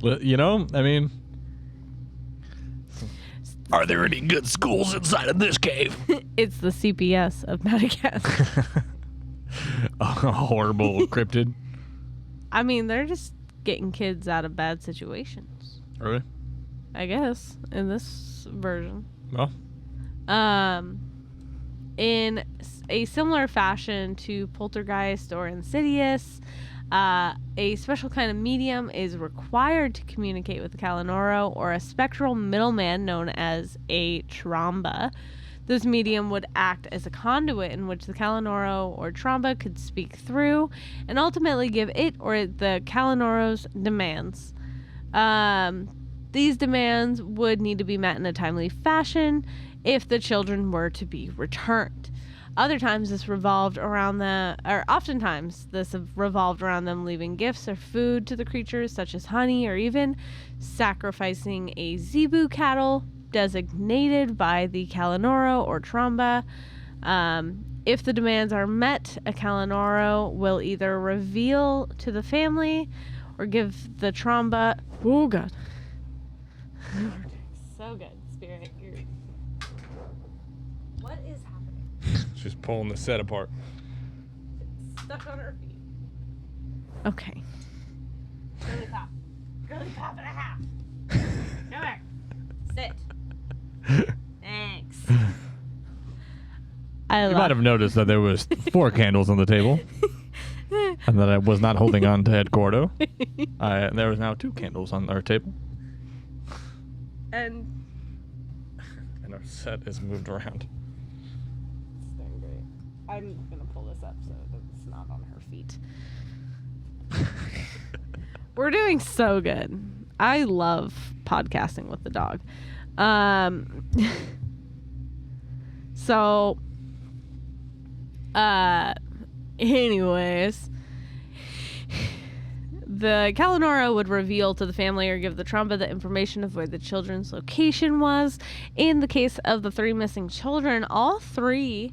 Speaker 1: You know, I mean...
Speaker 3: Are there any good schools inside of this cave?
Speaker 2: It's the CPS of Madagascar.
Speaker 1: A horrible cryptid.
Speaker 2: I mean, they're just getting kids out of bad situations,
Speaker 1: Really?
Speaker 2: I guess, in this version.
Speaker 1: Well,
Speaker 2: In a similar fashion to Poltergeist or Insidious, a special kind of medium is required to communicate with the Kalanoro, or a spectral middleman known as a tromba. This medium would act as a conduit in which the Kalanoro or tromba could speak through and ultimately give it or the Kalanoro's demands. These demands would need to be met in a timely fashion if the children were to be returned. Oftentimes this revolved around them leaving gifts or food to the creatures, such as honey, or even sacrificing a zebu cattle designated by the Kalanoro or tromba. If the demands are met, a Kalanoro will either reveal to the family or give the tromba... Oh, God. So good, Spirit. What is happening?
Speaker 1: she's pulling the set apart.
Speaker 2: It's stuck on her feet. Okay. Girly pop. Girly pop and a half. Come here. Sit. Thanks.
Speaker 1: You might have noticed that there was 4 candles on the table, and that I was not holding on to Head Gordo. There was now 2 candles on our table,
Speaker 2: and
Speaker 1: our set is moved around.
Speaker 2: It's doing great. I'm gonna pull this up so that it's not on her feet. We're doing so good. I love podcasting with the dog. So, anyways, the Kalanoro would reveal to the family or give the tromba the information of where the children's location was. In the case of the 3 missing children, all 3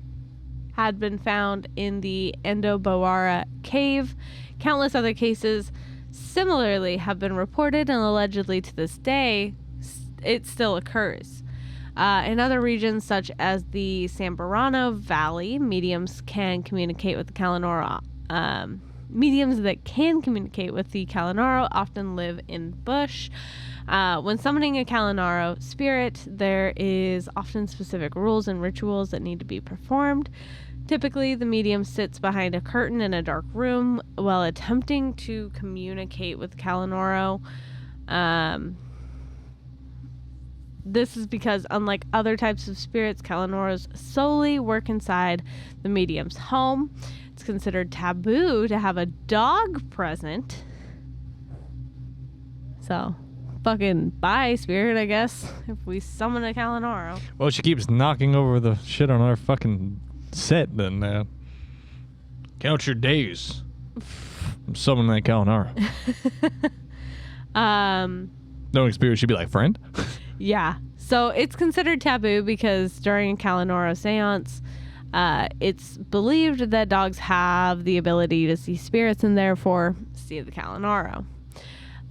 Speaker 2: had been found in the Ando-Boara cave. Countless other cases similarly have been reported, and allegedly to this day, it still occurs. In other regions, such as the Samburano Valley, mediums can communicate with the Kalanoro. Mediums that can communicate with the Kalanoro often live in bush. When summoning a Kalanoro spirit, there is often specific rules and rituals that need to be performed. Typically, the medium sits behind a curtain in a dark room while attempting to communicate with Kalanoro. This is because, unlike other types of spirits, Kalanoros solely work inside the medium's home. It's considered taboo to have a dog present. So, fucking bye, spirit, I guess, if we summon a Kalanoro.
Speaker 1: Well, she keeps knocking over the shit on our fucking set, then count your days. I'm summoning that Kalanoro. No experience should be like, friend?
Speaker 2: Yeah. So it's considered taboo because during a Kalanoro seance, it's believed that dogs have the ability to see spirits and therefore see the Kalanoro.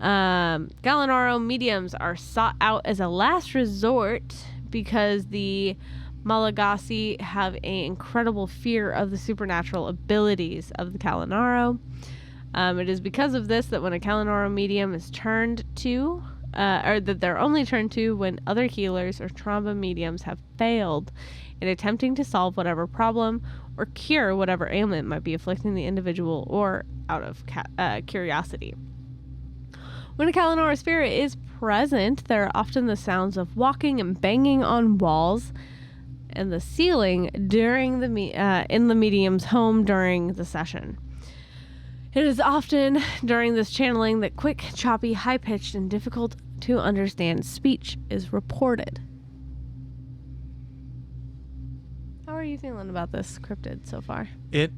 Speaker 2: Kalanoro mediums are sought out as a last resort because the Malagasy have an incredible fear of the supernatural abilities of the Kalanoro. It is because of this that when a Kalanoro medium is turned to, or that they're only turned to when other healers or trauma mediums have failed in attempting to solve whatever problem or cure whatever ailment might be afflicting the individual, or out of curiosity. When a Kalanoro spirit is present, there are often the sounds of walking and banging on walls and the ceiling during in the medium's home during the session. It is often during this channeling that quick, choppy, high-pitched, and difficult to understand speech is reported. How are you feeling about this cryptid so far?
Speaker 1: It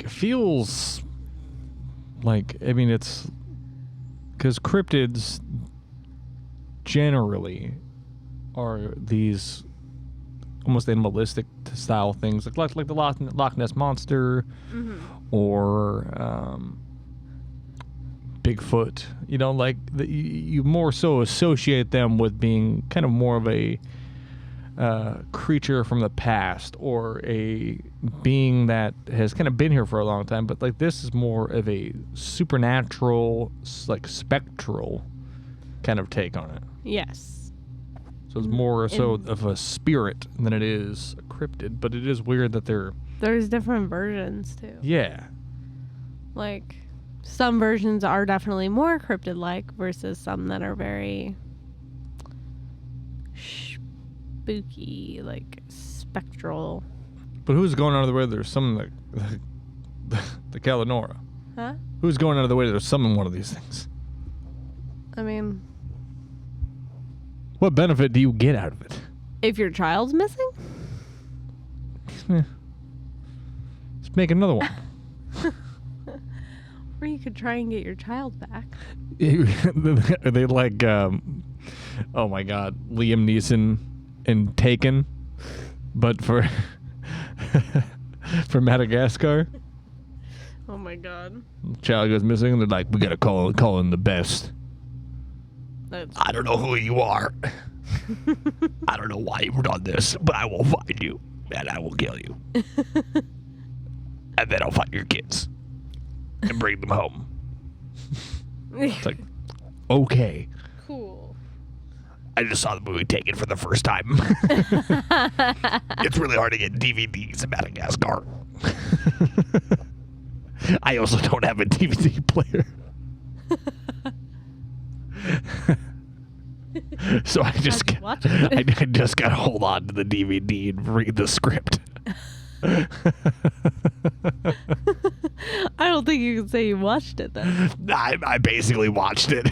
Speaker 1: feels like, I mean, it's because cryptids generally are these almost animalistic style things, like the Loch Ness Monster, or Bigfoot. You know, like you more so associate them with being kind of more of a creature from the past, or a being that has kind of been here for a long time. But like this is more of a supernatural, like spectral kind of take on it.
Speaker 2: Yes.
Speaker 1: So it's more so of a spirit than it is a cryptid. But it is weird that
Speaker 2: there's different versions too.
Speaker 1: Yeah.
Speaker 2: Like, some versions are definitely more cryptid-like versus some that are very spooky, like spectral.
Speaker 1: But who's going out of the way to summon the Kalanoro?
Speaker 2: Huh?
Speaker 1: Who's going out of the way to summon one of these things?
Speaker 2: I mean,
Speaker 1: what benefit do you get out of it?
Speaker 2: if your child's missing?
Speaker 1: Let's make another one.
Speaker 2: Or you could try and get your child back.
Speaker 1: Are they like, oh my God, Liam Neeson in Taken, but for for Madagascar?
Speaker 2: Oh my God.
Speaker 1: Child goes missing, and they're like, we gotta call in the best.
Speaker 3: I don't know who you are. I don't know why you've done this, but I will find you, and I will kill you. And then I'll find your kids and bring them home.
Speaker 1: It's like, okay.
Speaker 2: Cool.
Speaker 3: I just saw the movie Taken for the first time. It's really hard to get DVDs in Madagascar. I also don't have a DVD player. So I just got to hold on to the DVD and read the script.
Speaker 2: I don't think you can say you watched it then.
Speaker 3: I basically watched it.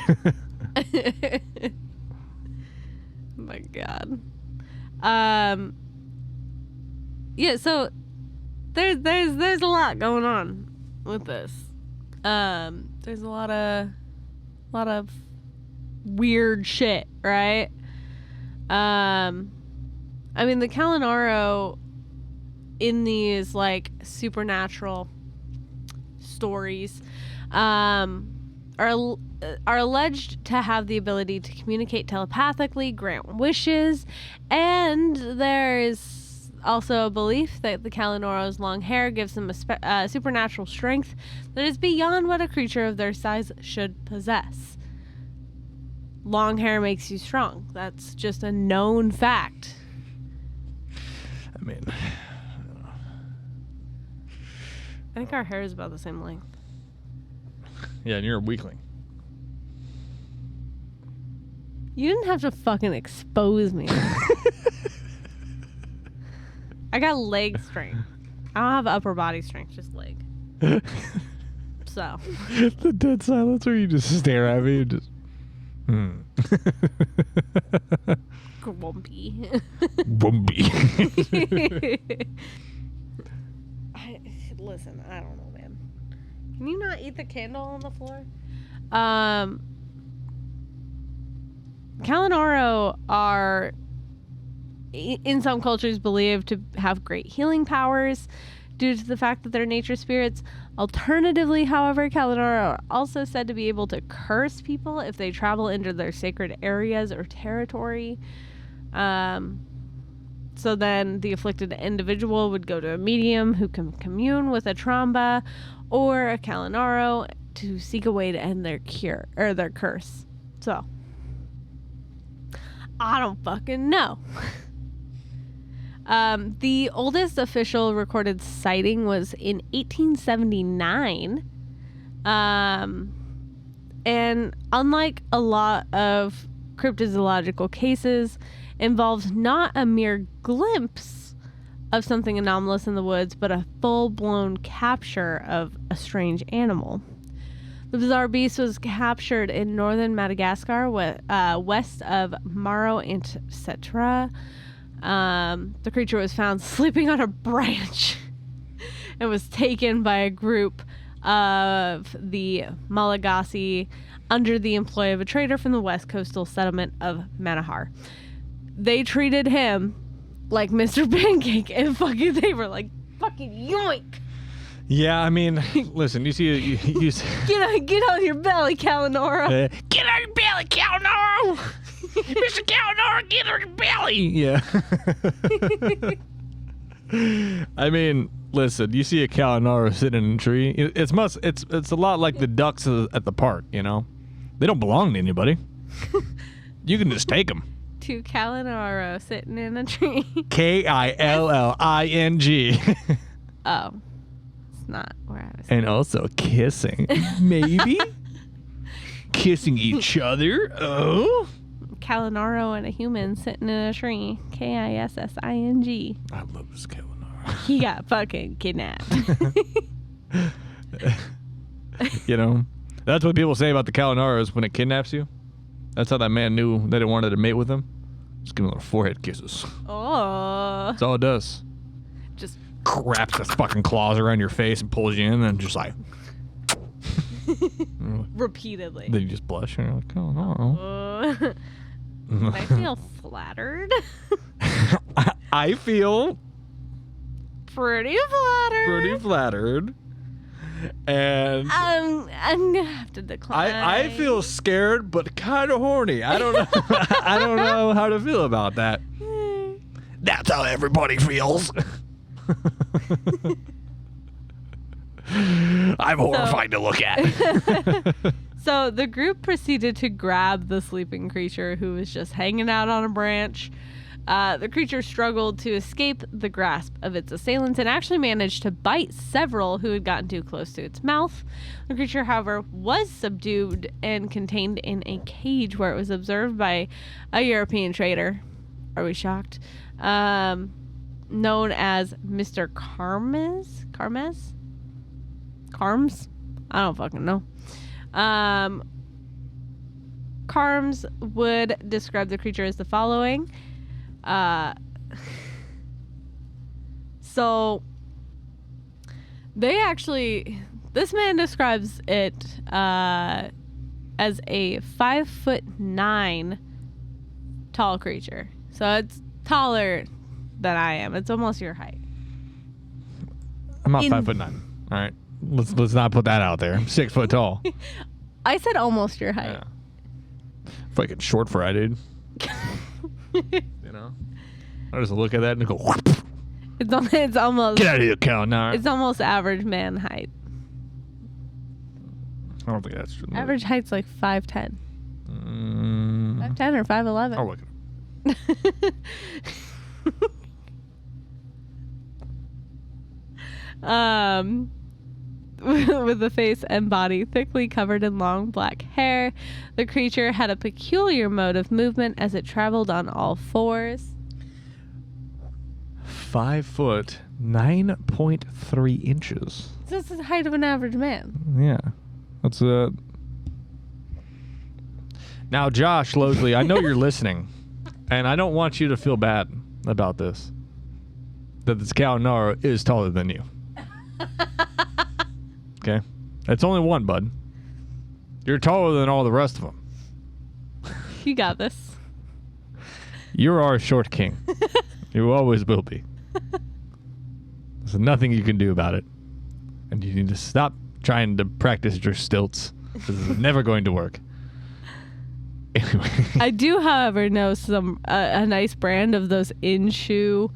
Speaker 2: My God. Yeah, so there's a lot going on with this. There's a lot of weird shit, right? I mean, the Kalanoro in these like supernatural stories, are alleged to have the ability to communicate telepathically, grant wishes, and there is also a belief that the Kalanoro's long hair gives them a supernatural strength that is beyond what a creature of their size should possess. Long hair makes you strong. That's just a known fact.
Speaker 1: I mean,
Speaker 2: I think our hair is about the same length.
Speaker 1: yeah, and you're a weakling.
Speaker 2: You didn't have to fucking expose me. I got leg strength. I don't have upper body strength, just leg. So.
Speaker 1: The dead silence where you just stare at me and just...
Speaker 2: Grumpy.
Speaker 1: Bumpy.
Speaker 2: Listen, I don't know, man. Can you not eat the candle on the floor? Kalanoro are, in some cultures, believed to have great healing powers due to the fact that they're nature spirits. Alternatively, however, Kalanoro are also said to be able to curse people if they travel into their sacred areas or territory. So then the afflicted individual would go to a medium who can commune with a Tromba or a Kalanoro to seek a way to end their cure or their curse. So I don't fucking know. The oldest official recorded sighting was in 1879. And unlike a lot of cryptozoological cases, involved not a mere glimpse of something anomalous in the woods, but a full-blown capture of a strange animal. The bizarre beast was captured in northern Madagascar, west of Maro Etc. The creature was found sleeping on a branch and was taken by a group of the Malagasy under the employ of a trader from the west coastal settlement of Manahar. They treated him like Mr. Pancake, and fucking they were like, fucking yoink.
Speaker 1: Yeah, I mean, listen, you see,
Speaker 2: Get on your belly, Kalanoro.
Speaker 3: Get on your belly, Kalanoro! Mr. Kalanoro, get on your belly!
Speaker 1: Yeah. I mean, listen, you see a Kalanoro sitting in a tree. It's a lot like the ducks at the park, you know? They don't belong to anybody. You can just take them.
Speaker 2: To Kalanoro sitting in a tree.
Speaker 1: Killing.
Speaker 2: Oh. It's not where I was.
Speaker 1: And also kissing. Maybe? Kissing each other? Oh?
Speaker 2: Kalanoro and a human sitting in a tree. Kissing.
Speaker 1: I love this Kalanoro.
Speaker 2: He got fucking kidnapped.
Speaker 1: You know? That's what people say about the Kalanoros when it kidnaps you. That's how that man knew that it wanted to mate with him. Just give him little forehead kisses.
Speaker 2: Oh.
Speaker 1: That's all it does.
Speaker 2: Just
Speaker 1: Wraps his fucking claws around your face and pulls you in and just like...
Speaker 2: repeatedly.
Speaker 1: Then you just blush and you're like, oh, no.
Speaker 2: I feel flattered.
Speaker 1: I feel
Speaker 2: Pretty flattered.
Speaker 1: And
Speaker 2: I'm gonna have to decline.
Speaker 1: I feel scared but kind of horny. I don't know. I don't know how to feel about that.
Speaker 3: That's how everybody feels. I'm horrified to look at.
Speaker 2: So the group proceeded to grab the sleeping creature who was just hanging out on a branch. The creature struggled to escape the grasp of its assailants and actually managed to bite several who had gotten too close to its mouth. The creature, however, was subdued and contained in a cage where it was observed by a European trader. Are we shocked? Known as Mr. Carms? I don't fucking know. Carms would describe the creature as the following. So this man describes it as a 5'9" tall creature. So it's taller than I am. It's almost your height.
Speaker 1: I'm not 5'9". All right. Let's not put that out there. I'm 6 foot tall.
Speaker 2: I said almost your height.
Speaker 1: Yeah. Fucking short fry, dude. You know? I just look at that and go,
Speaker 2: It's almost.
Speaker 1: get out of here, Kalanoro.
Speaker 2: It's almost average man height.
Speaker 1: I don't think that's true.
Speaker 2: Average height's like 5'10". 5'10" or 5'11".
Speaker 1: I'll look it up.
Speaker 2: With the face and body thickly covered in long black hair, the creature had a peculiar mode of movement as it traveled on all fours.
Speaker 1: 5 foot, 9.3 inches.
Speaker 2: This is the height of an average man.
Speaker 1: Yeah. That's Now, Josh Losley, I know you're listening, and I don't want you to feel bad about this. That this Kalanoro is taller than you. Okay? It's only one, bud. You're taller than all the rest of them.
Speaker 2: You got this.
Speaker 1: You're our short king. You always will be. There's nothing you can do about it. And you need to stop trying to practice your stilts. This is never going to work. Anyway.
Speaker 2: I do, however, know some a nice brand of those in-shoe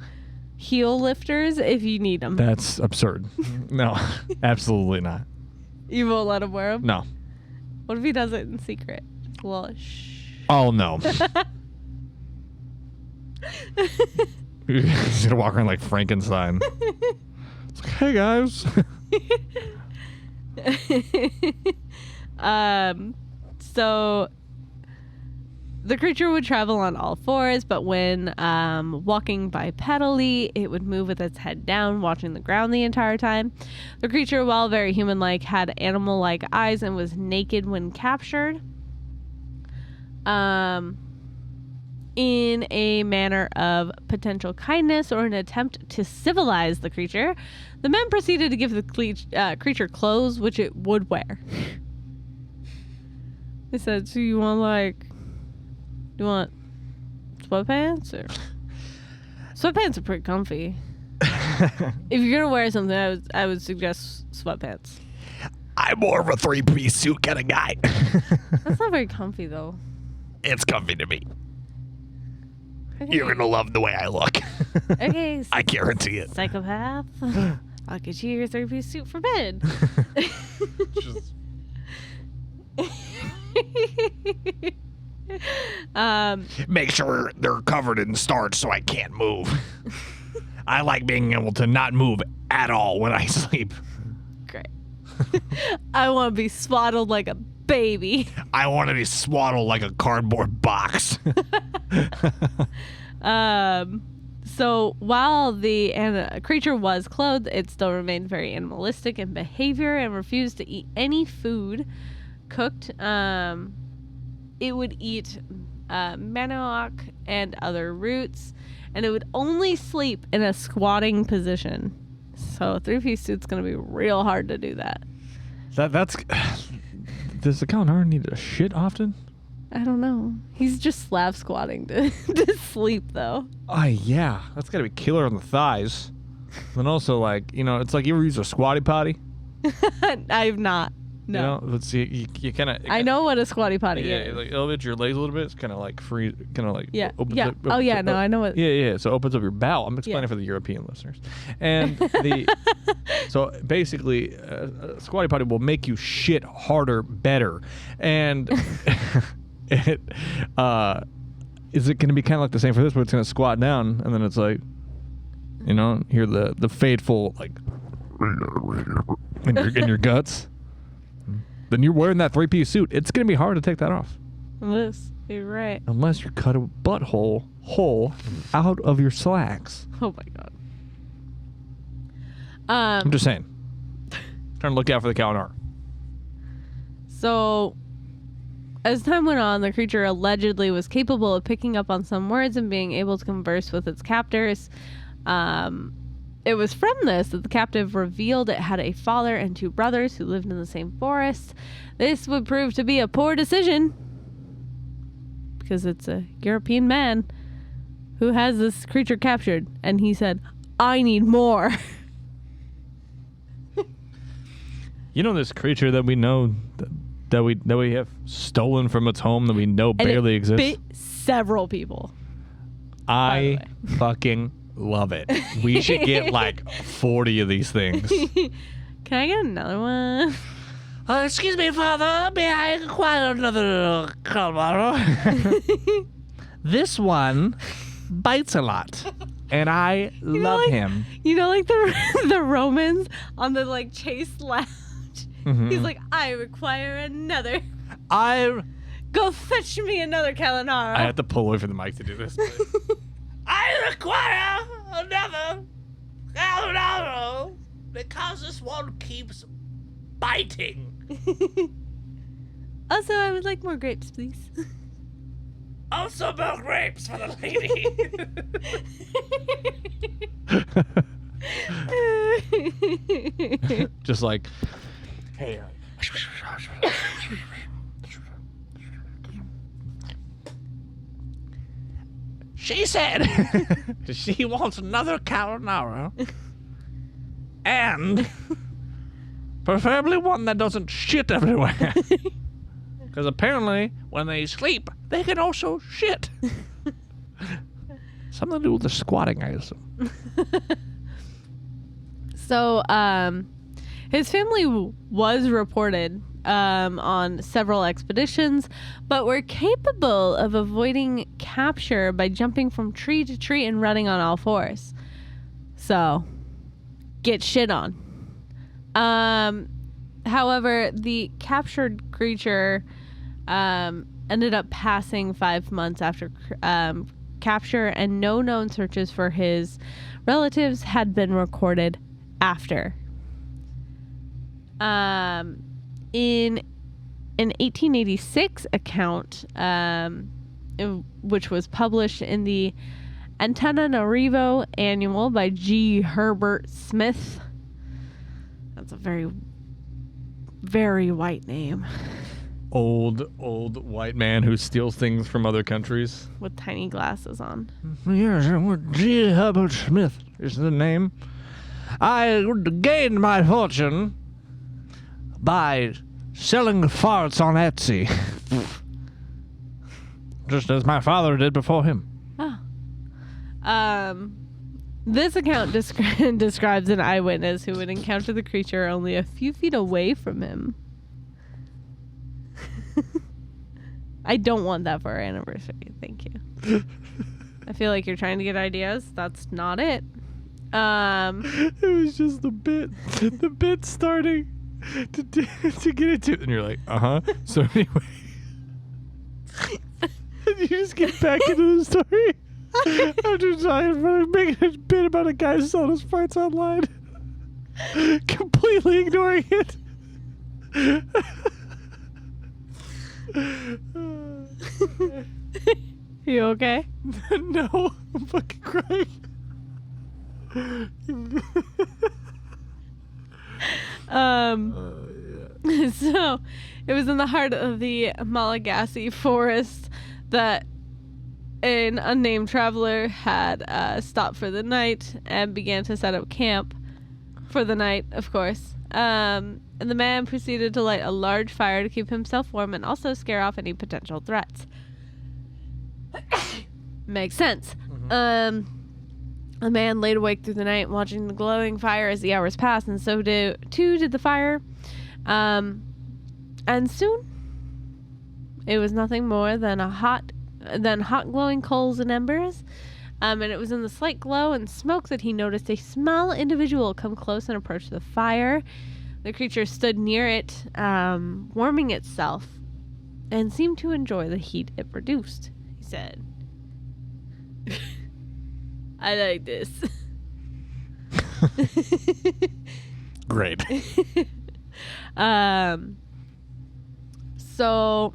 Speaker 2: heel lifters if you need them.
Speaker 1: That's absurd. No, absolutely not.
Speaker 2: You won't let him wear them?
Speaker 1: No.
Speaker 2: What if he does it in secret? Well, shh.
Speaker 1: Oh, no. He's going to walk around like Frankenstein. It's like, hey, guys.
Speaker 2: So the creature would travel on all fours, but when walking bipedally, it would move with its head down, watching the ground the entire time. The creature, while very human-like, had animal-like eyes and was naked when captured. In a manner of potential kindness or an attempt to civilize the creature, the men proceeded to give the creature clothes which it would wear. They said, so you want sweatpants? Or sweatpants are pretty comfy. If you're gonna wear something, I would suggest sweatpants.
Speaker 3: I'm more of a 3-piece suit kind of guy.
Speaker 2: That's not very comfy though.
Speaker 3: It's comfy to me.
Speaker 2: Okay.
Speaker 3: You're going to love the way I look.
Speaker 2: Okay.
Speaker 3: I guarantee it.
Speaker 2: Psychopath. I'll get you your 3-piece suit for bed.
Speaker 3: Make sure they're covered in starch so I can't move. I like being able to not move at all when I sleep.
Speaker 2: Great. I want to be swaddled like a baby.
Speaker 3: I want to be swaddled like a cardboard box.
Speaker 2: So while the creature was clothed, it still remained very animalistic in behavior and refused to eat any food cooked. It would eat manioc and other roots, and it would only sleep in a squatting position. So a 3-piece suit's going to be real hard to do that.
Speaker 1: That's... Does the Kalanoro need to shit often?
Speaker 2: I don't know. He's just slab squatting to sleep, though.
Speaker 1: Yeah. That's got to be killer on the thighs. And also, like, it's like you ever use a squatty potty?
Speaker 2: I've not. No.
Speaker 1: You know, let's see. You kind of.
Speaker 2: I know what a squatty potty is.
Speaker 1: Yeah, like elevates your legs a little bit. It's kind of like free, kind of like.
Speaker 2: Yeah.
Speaker 1: Opens
Speaker 2: Yeah.
Speaker 1: up,
Speaker 2: Oh yeah. No, I know what.
Speaker 1: Yeah. So it opens up your bowel. I'm explaining for the European listeners, and so basically, a squatty potty will make you shit harder, better, and it is it going to be kind of like the same for this, where it's going to squat down, and then it's like, hear the fateful like in your guts. Then you're wearing that 3-piece suit. It's going to be hard to take that off.
Speaker 2: Unless you're right.
Speaker 1: Unless you cut a butthole hole out of your slacks.
Speaker 2: Oh my god.
Speaker 1: I'm just saying. Trying to look out for the Kalanoro.
Speaker 2: So, as time went on, the creature allegedly was capable of picking up on some words and being able to converse with its captors. It was from this that the captive revealed it had a father and 2 brothers who lived in the same forest. This would prove to be a poor decision because it's a European man who has this creature captured, and he said, I need more.
Speaker 1: You know this creature that we know that we have stolen from its home that we know
Speaker 2: And
Speaker 1: barely
Speaker 2: it
Speaker 1: exists.
Speaker 2: bit several people.
Speaker 1: I fucking love it. We should get like 40 of these things.
Speaker 2: Can I get another one?
Speaker 3: Excuse me, Father. May I acquire another Kalanoro?
Speaker 1: This one bites a lot, and I love
Speaker 2: like-
Speaker 1: him.
Speaker 2: You know, like the Romans on the like chase lounge.
Speaker 1: Mhm.
Speaker 2: He's like, I require another.
Speaker 1: I
Speaker 2: Go fetch me another Kalanoro.
Speaker 1: have to pull away from the mic to do this.
Speaker 3: I require another Kalanoro because this one keeps biting.
Speaker 2: Also, I would like more grapes, please.
Speaker 3: Also, more grapes for the lady.
Speaker 1: Just like, hey.
Speaker 3: She said she wants another Kalanoro. And preferably one that doesn't shit everywhere. Because apparently, when they sleep, they can also shit. Something to do with the squatting, I assume.
Speaker 2: So, his family was reported on several expeditions, but were capable of avoiding capture by jumping from tree to tree and running on all fours. So, get shit on. However, the captured creature ended up passing 5 months after capture, and no known searches for his relatives had been recorded after. In an 1886 account, which was published in the Antananarivo Annual by G. Herbert Smith. That's a very, very white name.
Speaker 1: Old white man who steals things from other countries.
Speaker 2: With tiny glasses on.
Speaker 3: Yes, G. Herbert Smith is the name. I gained my fortune by selling farts on Etsy. Just as my father did before him.
Speaker 2: This account describes an eyewitness who would encounter the creature only a few feet away from him. I don't want that for our anniversary. Thank you. I feel like you're trying to get ideas. That's not it.
Speaker 1: It was just the bit starting to get into it, and you're like, So anyway, and you just get back into the story after making a bit about a guy selling his farts online, completely ignoring it.
Speaker 2: You okay?
Speaker 1: No, I'm fucking crying.
Speaker 2: So it was in the heart of the Malagasy forest that an unnamed traveler had stopped for the night and began to set up camp for the night, of course. And the man proceeded to light a large fire to keep himself warm and also scare off any potential threats. Makes sense. The man laid awake through the night watching the glowing fire as the hours passed, and so too did the fire. And soon it was nothing more than hot glowing coals and embers. And it was in the slight glow and smoke that he noticed a small individual come close and approach the fire. The creature stood near it, warming itself, and seemed to enjoy the heat it produced. He said, I like this.
Speaker 1: Great.
Speaker 2: So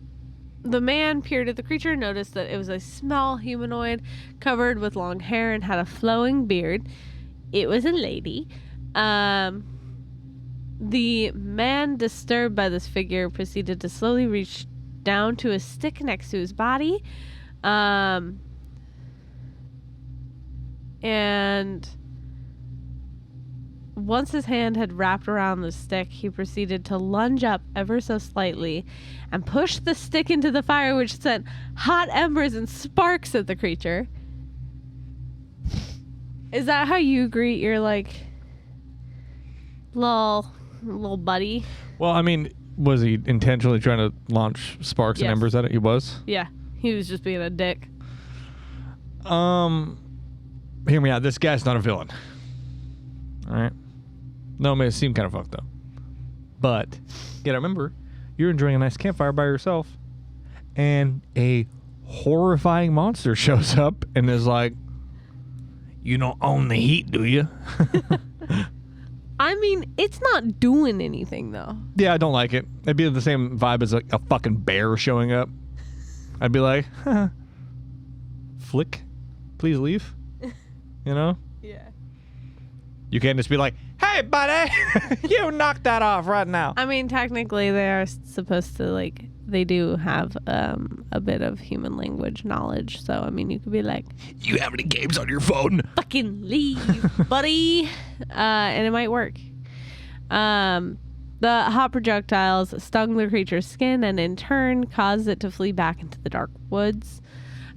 Speaker 2: the man peered at the creature, noticed that it was a small humanoid covered with long hair and had a flowing beard. It was a lady. The man, disturbed by this figure, proceeded to slowly reach down to a stick next to his body. And once his hand had wrapped around the stick, he proceeded to lunge up ever so slightly and push the stick into the fire, which sent hot embers and sparks at the creature. Is that how you greet your, like, little buddy?
Speaker 1: Well, I mean, was he intentionally trying to launch sparks and
Speaker 2: Yes.
Speaker 1: embers at it? He was?
Speaker 2: Yeah, he was just being a dick.
Speaker 1: Hear me out. This guy's not a villain. All right? No, it may seem kind of fucked up. But, you gotta remember, you're enjoying a nice campfire by yourself, and a horrifying monster shows up and is like, you don't own the heat, do you?
Speaker 2: I mean, it's not doing anything, though.
Speaker 1: Yeah, I don't like it. It'd be the same vibe as like a fucking bear showing up. I'd be like, flick, please leave. You know?
Speaker 2: Yeah.
Speaker 1: You can't just be like, hey, buddy, you knock that off right now.
Speaker 2: I mean, technically, they are supposed to, like, they do have a bit of human language knowledge. So, I mean, you could be like,
Speaker 1: You have any games on your phone?
Speaker 2: fucking leave, buddy. And it might work. The hot projectiles stung the creature's skin and in turn caused it to flee back into the dark woods.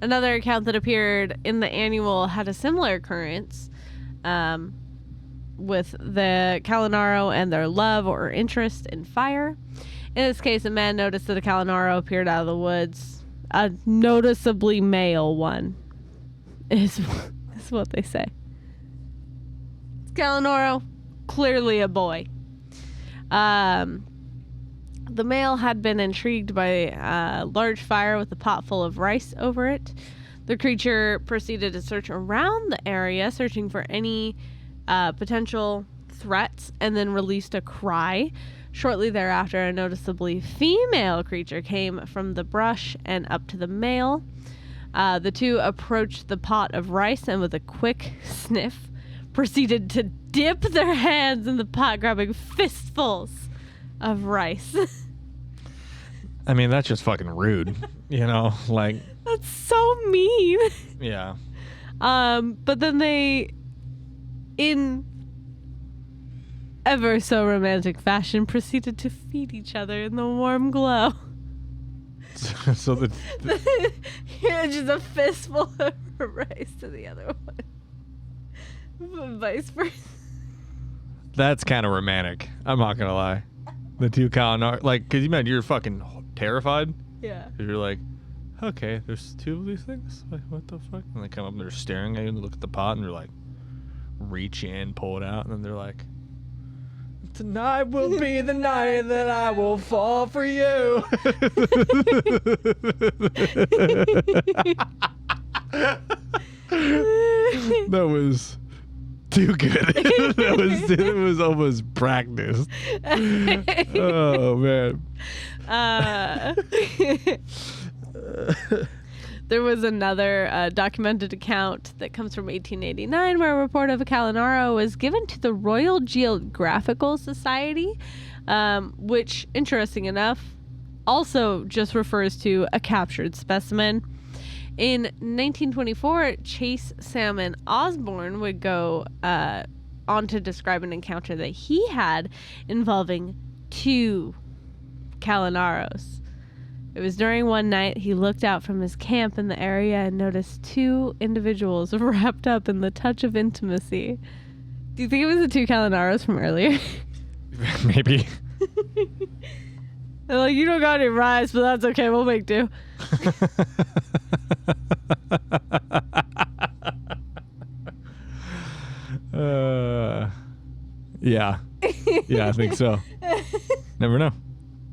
Speaker 2: Another account that appeared in the annual had a similar occurrence with the Kalanoro and their love or interest in fire. In this case, a man noticed that a Kalanoro appeared out of the woods. A noticeably male one is what they say. It's Kalanoro, clearly a boy. The male had been intrigued by a large fire with a pot full of rice over it. The creature proceeded to search around the area, searching for any potential threats, and then released a cry. Shortly thereafter, a noticeably female creature came from the brush and up to the male. The two approached the pot of rice and with a quick sniff proceeded to dip their hands in the pot, grabbing fistfuls of rice.
Speaker 1: I mean, that's just fucking rude. You know, like,
Speaker 2: That's so mean.
Speaker 1: yeah.
Speaker 2: But then they, in ever so romantic fashion, proceeded to feed each other in the warm glow.
Speaker 1: So the
Speaker 2: Yeah, just a fistful of rice to the other one. Vice versa.
Speaker 1: that's kind of romantic. I'm not gonna lie. The two Kalanaro, like, cause you imagine you're fucking terrified.
Speaker 2: Yeah.
Speaker 1: Cause you're like, okay, there's two of these things. Like, what the fuck? And they come up and they're staring at you and look at the pot and they're like, reach in, pull it out, and then they're like, tonight will be the night that I will fall for you. That was too good. It was almost practiced. Oh man.
Speaker 2: There was another documented account that comes from 1889 where a report of a Kalanaro was given to the Royal Geographical Society, which, interesting enough, also just refers to a captured specimen. In 1924, Chase Salmon Osborne would go on to describe an encounter that he had involving two Kalanaros. It was during one night he looked out from his camp in the area and noticed two individuals wrapped up in the touch of intimacy. Do you think it was the two Kalanaros from earlier?
Speaker 1: Maybe.
Speaker 2: They're like, you don't got any rice, but that's okay. We'll make do.
Speaker 1: Yeah. Yeah, I think so. Never know.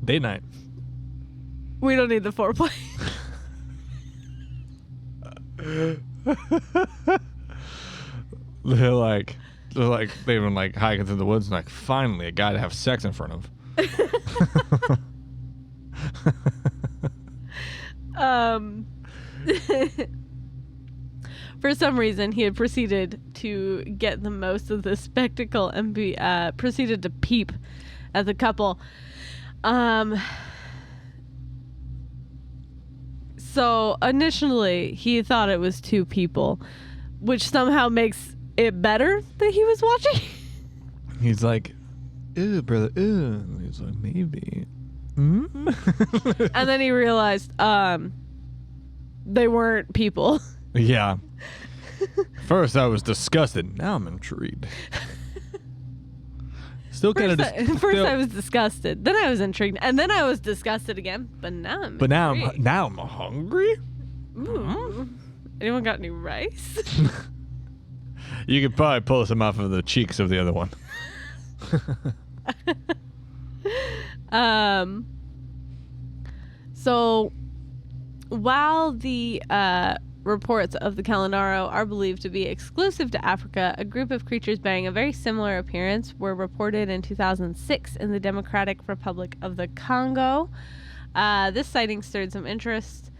Speaker 1: Date night.
Speaker 2: We don't need the foreplay.
Speaker 1: They've been like hiking through the woods and like, finally a guy to have sex in front of.
Speaker 2: For some reason, he had proceeded to get the most of the spectacle and proceeded to peep at the couple. So initially, he thought it was two people, which somehow makes it better that he was watching.
Speaker 1: He's like, ew, brother, ew. He's like, maybe. Mm?
Speaker 2: And then he realized they weren't people.
Speaker 1: Yeah. First I was disgusted. Now I'm intrigued. Still kind of.
Speaker 2: First I was disgusted. Then I was intrigued, and then I was disgusted again. But now I'm.
Speaker 1: Now I'm hungry.
Speaker 2: Ooh. Anyone got any rice?
Speaker 1: You could probably pull some off of the cheeks of the other one.
Speaker 2: So while the reports of the Kalanoro are believed to be exclusive to Africa, a group of creatures bearing a very similar appearance were reported in 2006 in the Democratic Republic of the Congo. This sighting stirred some interest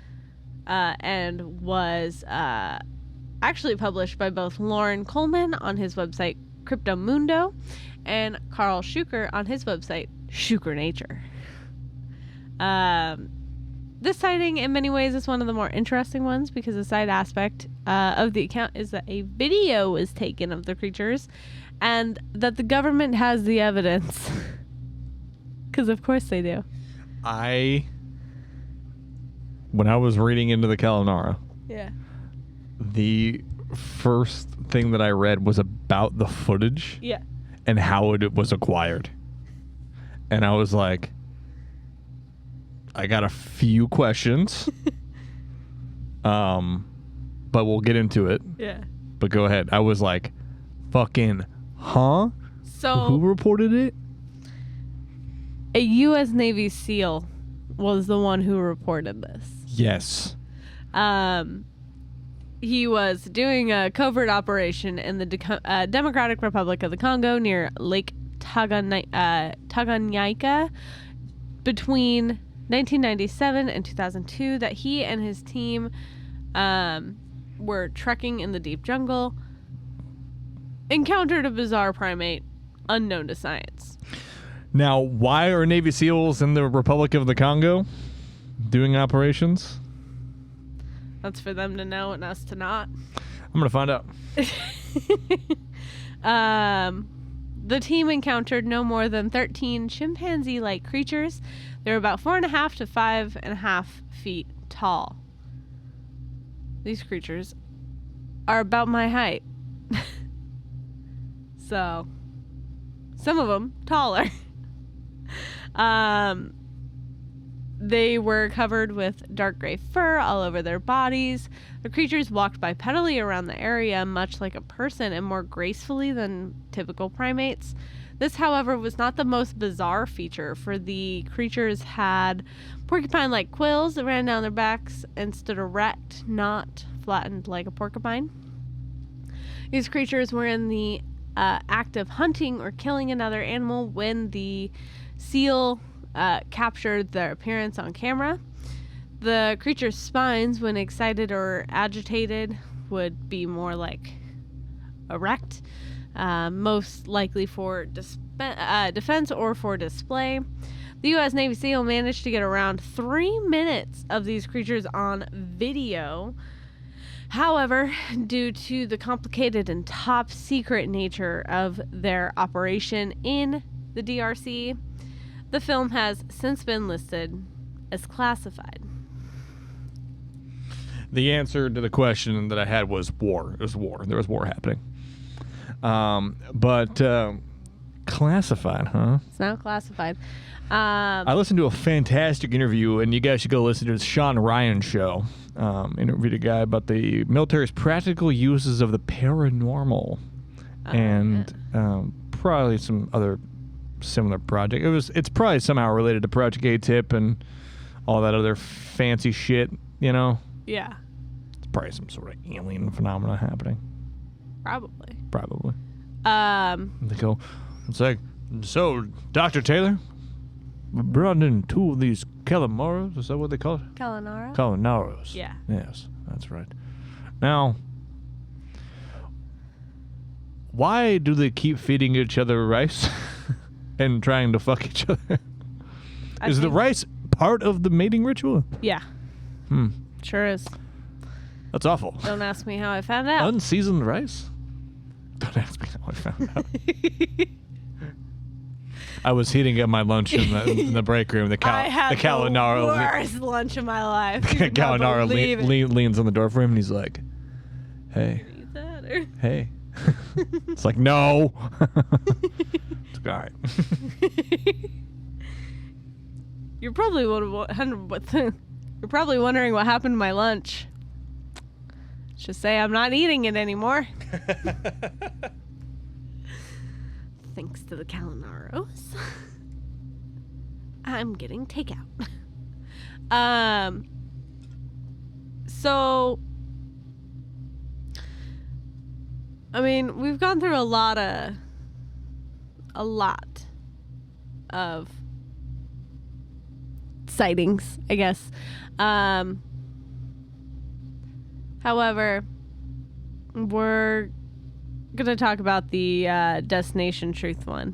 Speaker 2: and was actually published by both Lauren Coleman on his website Cryptomundo and Carl Schuker on his website Schuker Nature. This sighting in many ways is one of the more interesting ones because the side aspect of the account is that a video was taken of the creatures and that the government has the evidence. Because of course they do.
Speaker 1: When I was reading into the Kalanoro,
Speaker 2: Yeah.
Speaker 1: the first thing that I read was about the footage
Speaker 2: Yeah.
Speaker 1: and how it was acquired. And I was like, I got a few questions. But we'll get into it.
Speaker 2: Yeah.
Speaker 1: But go ahead. I was like, fucking, huh?
Speaker 2: So
Speaker 1: Who reported it?
Speaker 2: a U.S. Navy SEAL was the one who reported this.
Speaker 1: Yes.
Speaker 2: He was doing a covert operation in the Democratic Republic of the Congo near Lake Tanganyika between 1997 and 2002 that he and his team were trekking in the deep jungle, encountered a bizarre primate unknown to science.
Speaker 1: Now, why are Navy SEALs in the Republic of the Congo doing operations?
Speaker 2: That's for them to know and us to not.
Speaker 1: I'm going to find out.
Speaker 2: The team encountered no more than 13 chimpanzee-like creatures. They're about 4.5 to 5.5 feet tall. These creatures are about my height. So, some of them taller. They were covered with dark gray fur all over their bodies. The creatures walked bipedally around the area, much like a person and more gracefully than typical primates. This, however, was not the most bizarre feature, for the creatures had porcupine-like quills that ran down their backs and stood erect, not flattened like a porcupine. These creatures were in the act of hunting or killing another animal when the seal captured their appearance on camera. The creature's spines, when excited or agitated, would be more like erect, most likely for defense or for display. The U.S. Navy SEAL managed to get around 3 minutes of these creatures on video. However, due to the complicated and top secret nature of their operation in the DRC, the film has since been listed as classified.
Speaker 1: The answer to the question that I had was war. It was war. There was war happening. But classified, huh?
Speaker 2: It's now classified.
Speaker 1: I listened to a fantastic interview, and you guys should go listen to the Sean Ryan show. Interviewed a guy about the military's practical uses of the paranormal, and probably some other similar project. It's probably somehow related to Project A-Tip and all that other fancy shit, you know?
Speaker 2: Yeah.
Speaker 1: It's probably some sort of alien phenomena happening.
Speaker 2: Probably.
Speaker 1: They go, it's like, so, Dr. Taylor, we brought in 2 of these Kalanoros. Is that what they call it?
Speaker 2: Kalanoro?
Speaker 1: Kalanoros.
Speaker 2: Yeah.
Speaker 1: Yes, that's right. Now, why do they keep feeding each other rice and trying to fuck each other? Is the rice part of the mating ritual?
Speaker 2: Yeah. Sure is.
Speaker 1: That's awful.
Speaker 2: Don't ask me how I found out.
Speaker 1: Unseasoned rice? Don't ask me how I found out. I was heating up my lunch in the break room.
Speaker 2: I had the
Speaker 1: Kalanoro
Speaker 2: worst lunch of my life. You would not
Speaker 1: Kalanoro
Speaker 2: believe it.
Speaker 1: leans on the door for him, and he's like, "Hey,
Speaker 2: Eat that, or-
Speaker 1: hey." It's like, no. It's all right.
Speaker 2: You're probably you're probably wondering what happened to my lunch. Let's just say I'm not eating it anymore. Thanks to the Kalanoros, I'm getting takeout. So, I mean, we've gone through a lot of sightings, I guess. However, we're gonna talk about the Destination Truth one.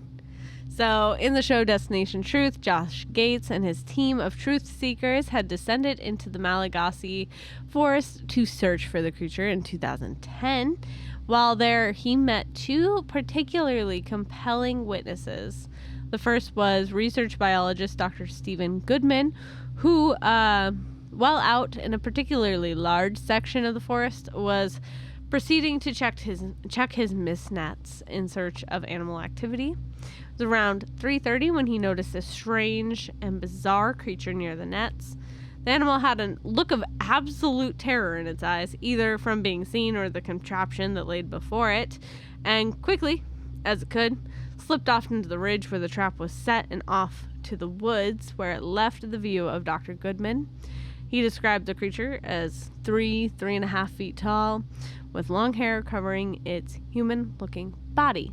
Speaker 2: So, in the show Destination Truth, Josh Gates and his team of truth seekers had descended into the Malagasy forest to search for the creature in 2010. While there, he met two particularly compelling witnesses. The first was research biologist Dr. Stephen Goodman, who, while out in a particularly large section of the forest, was proceeding to check his mist nets in search of animal activity. It was around 3:30 when he noticed a strange and bizarre creature near the nets. The animal had a look of absolute terror in its eyes, either from being seen or the contraption that laid before it, and quickly, as it could, slipped off into the ridge where the trap was set and off to the woods where it left the view of Dr. Goodman. He described the creature as 3.5 feet tall, with long hair covering its human-looking body.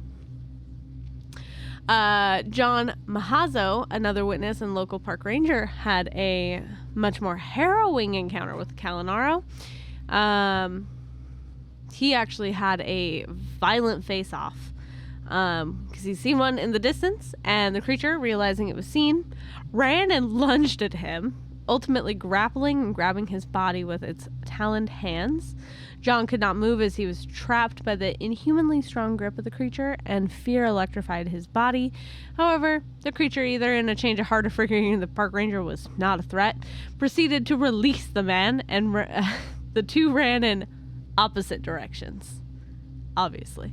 Speaker 2: John Mahazo, another witness and local park ranger, had a much more harrowing encounter with Kalanoro. He actually had a violent face-off because he'd seen one in the distance, and the creature, realizing it was seen, ran and lunged at him, ultimately grappling and grabbing his body with its taloned hands. John could not move as he was trapped by the inhumanly strong grip of the creature, and fear electrified his body. However, the creature, either in a change of heart or figuring the park ranger was not a threat, proceeded to release the man, and the two ran in opposite directions. Obviously.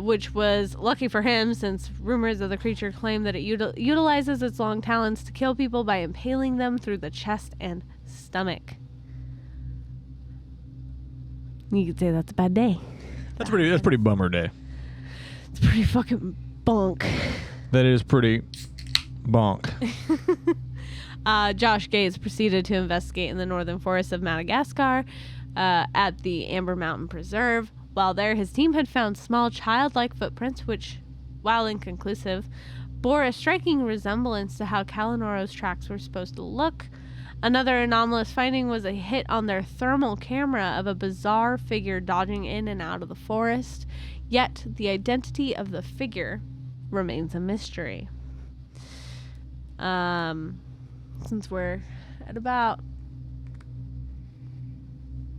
Speaker 2: Which was lucky for him, since rumors of the creature claim that it utilizes its long talons to kill people by impaling them through the chest and stomach. You could say that's a bad day.
Speaker 1: That's pretty bummer day.
Speaker 2: It's pretty fucking bunk.
Speaker 1: That is pretty bonk.
Speaker 2: Josh Gates proceeded to investigate in the northern forests of Madagascar at the Amber Mountain Preserve. While there, his team had found small childlike footprints which, while inconclusive, bore a striking resemblance to how Kalanoro's tracks were supposed to look. Another anomalous finding was a hit on their thermal camera of a bizarre figure dodging in and out of the forest, yet the identity of the figure remains a mystery. Since we're at about...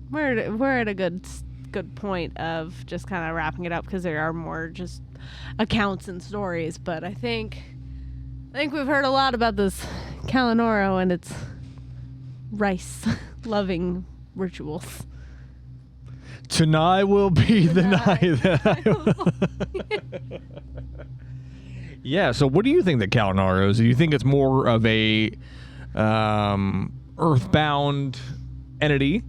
Speaker 2: We're at a good point of just kind of wrapping it up, because there are more just accounts and stories, but I think we've heard a lot about this Kalanoro and its rice-loving rituals.
Speaker 1: Tonight will be the night that I Yeah, so what do you think the Kalanoro is? Do you think it's more of a earthbound entity,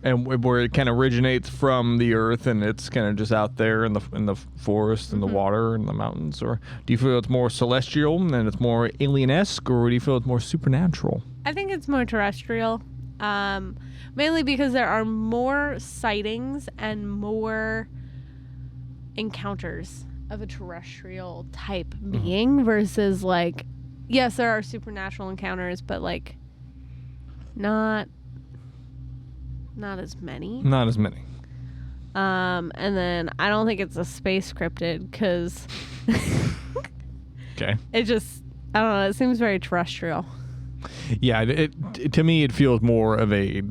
Speaker 1: and where it kind of originates from the earth, and it's kind of just out there in the forest and the water and the mountains? Or do you feel it's more celestial and it's more alien-esque, or do you feel it's more supernatural?
Speaker 2: I think it's more terrestrial, mainly because there are more sightings and more encounters of a terrestrial type being versus, like, yes, there are supernatural encounters, but like not as many.
Speaker 1: Not as many.
Speaker 2: And then I don't think it's a space cryptid, because
Speaker 1: Okay.
Speaker 2: it just, I don't know, it seems very terrestrial.
Speaker 1: Yeah, it to me it feels more of a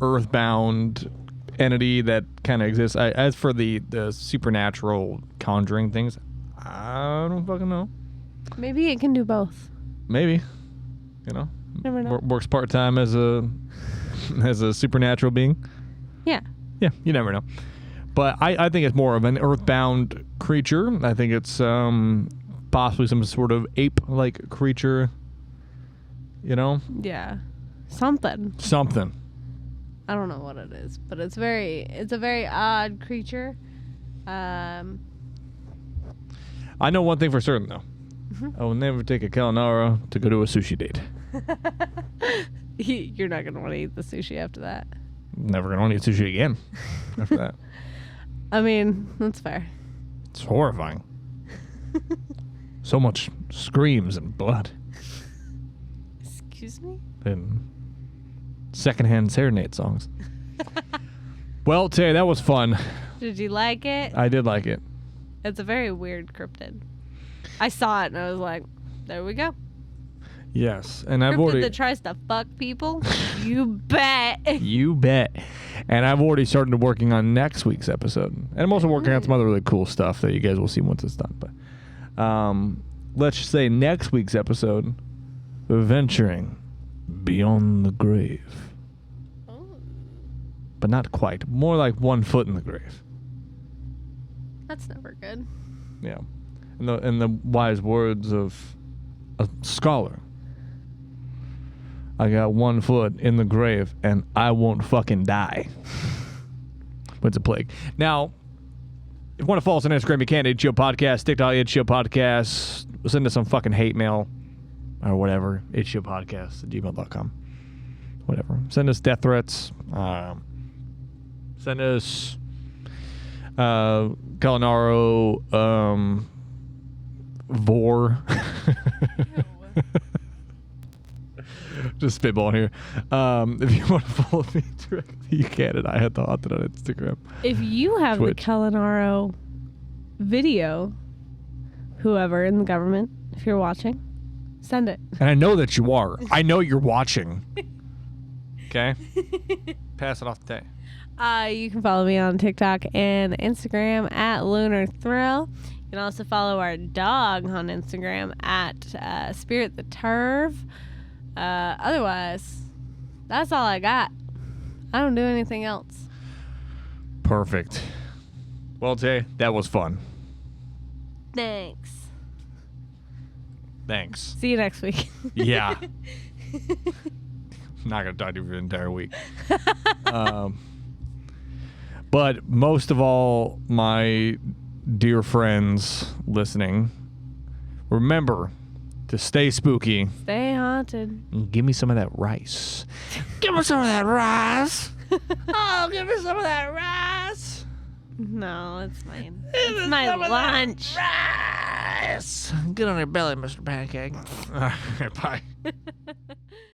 Speaker 1: earthbound entity that kind of exists. As for the supernatural conjuring things, I don't fucking know.
Speaker 2: Maybe it can do both.
Speaker 1: Maybe. You know?
Speaker 2: Never know.
Speaker 1: Works part-time as a supernatural being.
Speaker 2: Yeah.
Speaker 1: Yeah, you never know. But I think it's more of an earthbound creature. I think it's possibly some sort of ape-like creature. You know?
Speaker 2: Yeah. Something. I don't know what it is, but it's a very odd creature.
Speaker 1: I know one thing for certain, though. I will never take a Kalanoro to go to a sushi date.
Speaker 2: You're not going to want to eat the sushi after that.
Speaker 1: Never going to want to eat sushi again after that.
Speaker 2: I mean, that's fair.
Speaker 1: It's horrifying. So much screams and blood.
Speaker 2: Excuse me?
Speaker 1: And secondhand serenade songs. Well, Tay, that was fun.
Speaker 2: Did you like it?
Speaker 1: I did like it.
Speaker 2: It's a very weird cryptid. I saw it and I was like, there we go.
Speaker 1: Yes, and I've
Speaker 2: Cryptid
Speaker 1: already...
Speaker 2: that tries to fuck people? You bet.
Speaker 1: You bet. And I've already started working on next week's episode. And I'm also working on some other really cool stuff that you guys will see once it's done. But let's just say next week's episode, we're venturing beyond the grave.
Speaker 2: Oh.
Speaker 1: But not quite. More like 1 foot in the grave.
Speaker 2: That's never good.
Speaker 1: Yeah. In the wise words of a scholar, I got 1 foot in the grave and I won't fucking die. But it's a plague. Now, if you want to follow us on Instagram, you can. HGOPodcast, TikTok, HGOPodcast. Send us some fucking hate mail or whatever. HGOPodcast@gmail.com. Whatever. Send us death threats. Send us Kalanoro vor. Just spitballing here. If you want to follow me directly, you can. And I had the Haunted on Instagram.
Speaker 2: If you have
Speaker 1: Twitch.
Speaker 2: the Kalanoro video, whoever in the government, if you're watching, send it.
Speaker 1: And I know that you are. I know you're watching. Okay? Pass it off to Tay.
Speaker 2: You can follow me on TikTok and Instagram at Lunar Thrill. You can also follow our dog on Instagram at Spirit the Turv. Otherwise, that's all I got. I don't do anything else.
Speaker 1: Perfect. Well, Tay, that was fun.
Speaker 2: Thanks.
Speaker 1: Thanks.
Speaker 2: See you next week.
Speaker 1: Yeah. Not going to talk to you for the entire week. But most of all, my dear friends listening, remember to stay spooky.
Speaker 2: Stay haunted.
Speaker 1: And give me some of that rice. Give me some of that rice. Oh, give me some of that rice.
Speaker 2: No, it's mine. It's my lunch.
Speaker 1: Rice. Get on your belly, Mr. Pancake. All right, bye.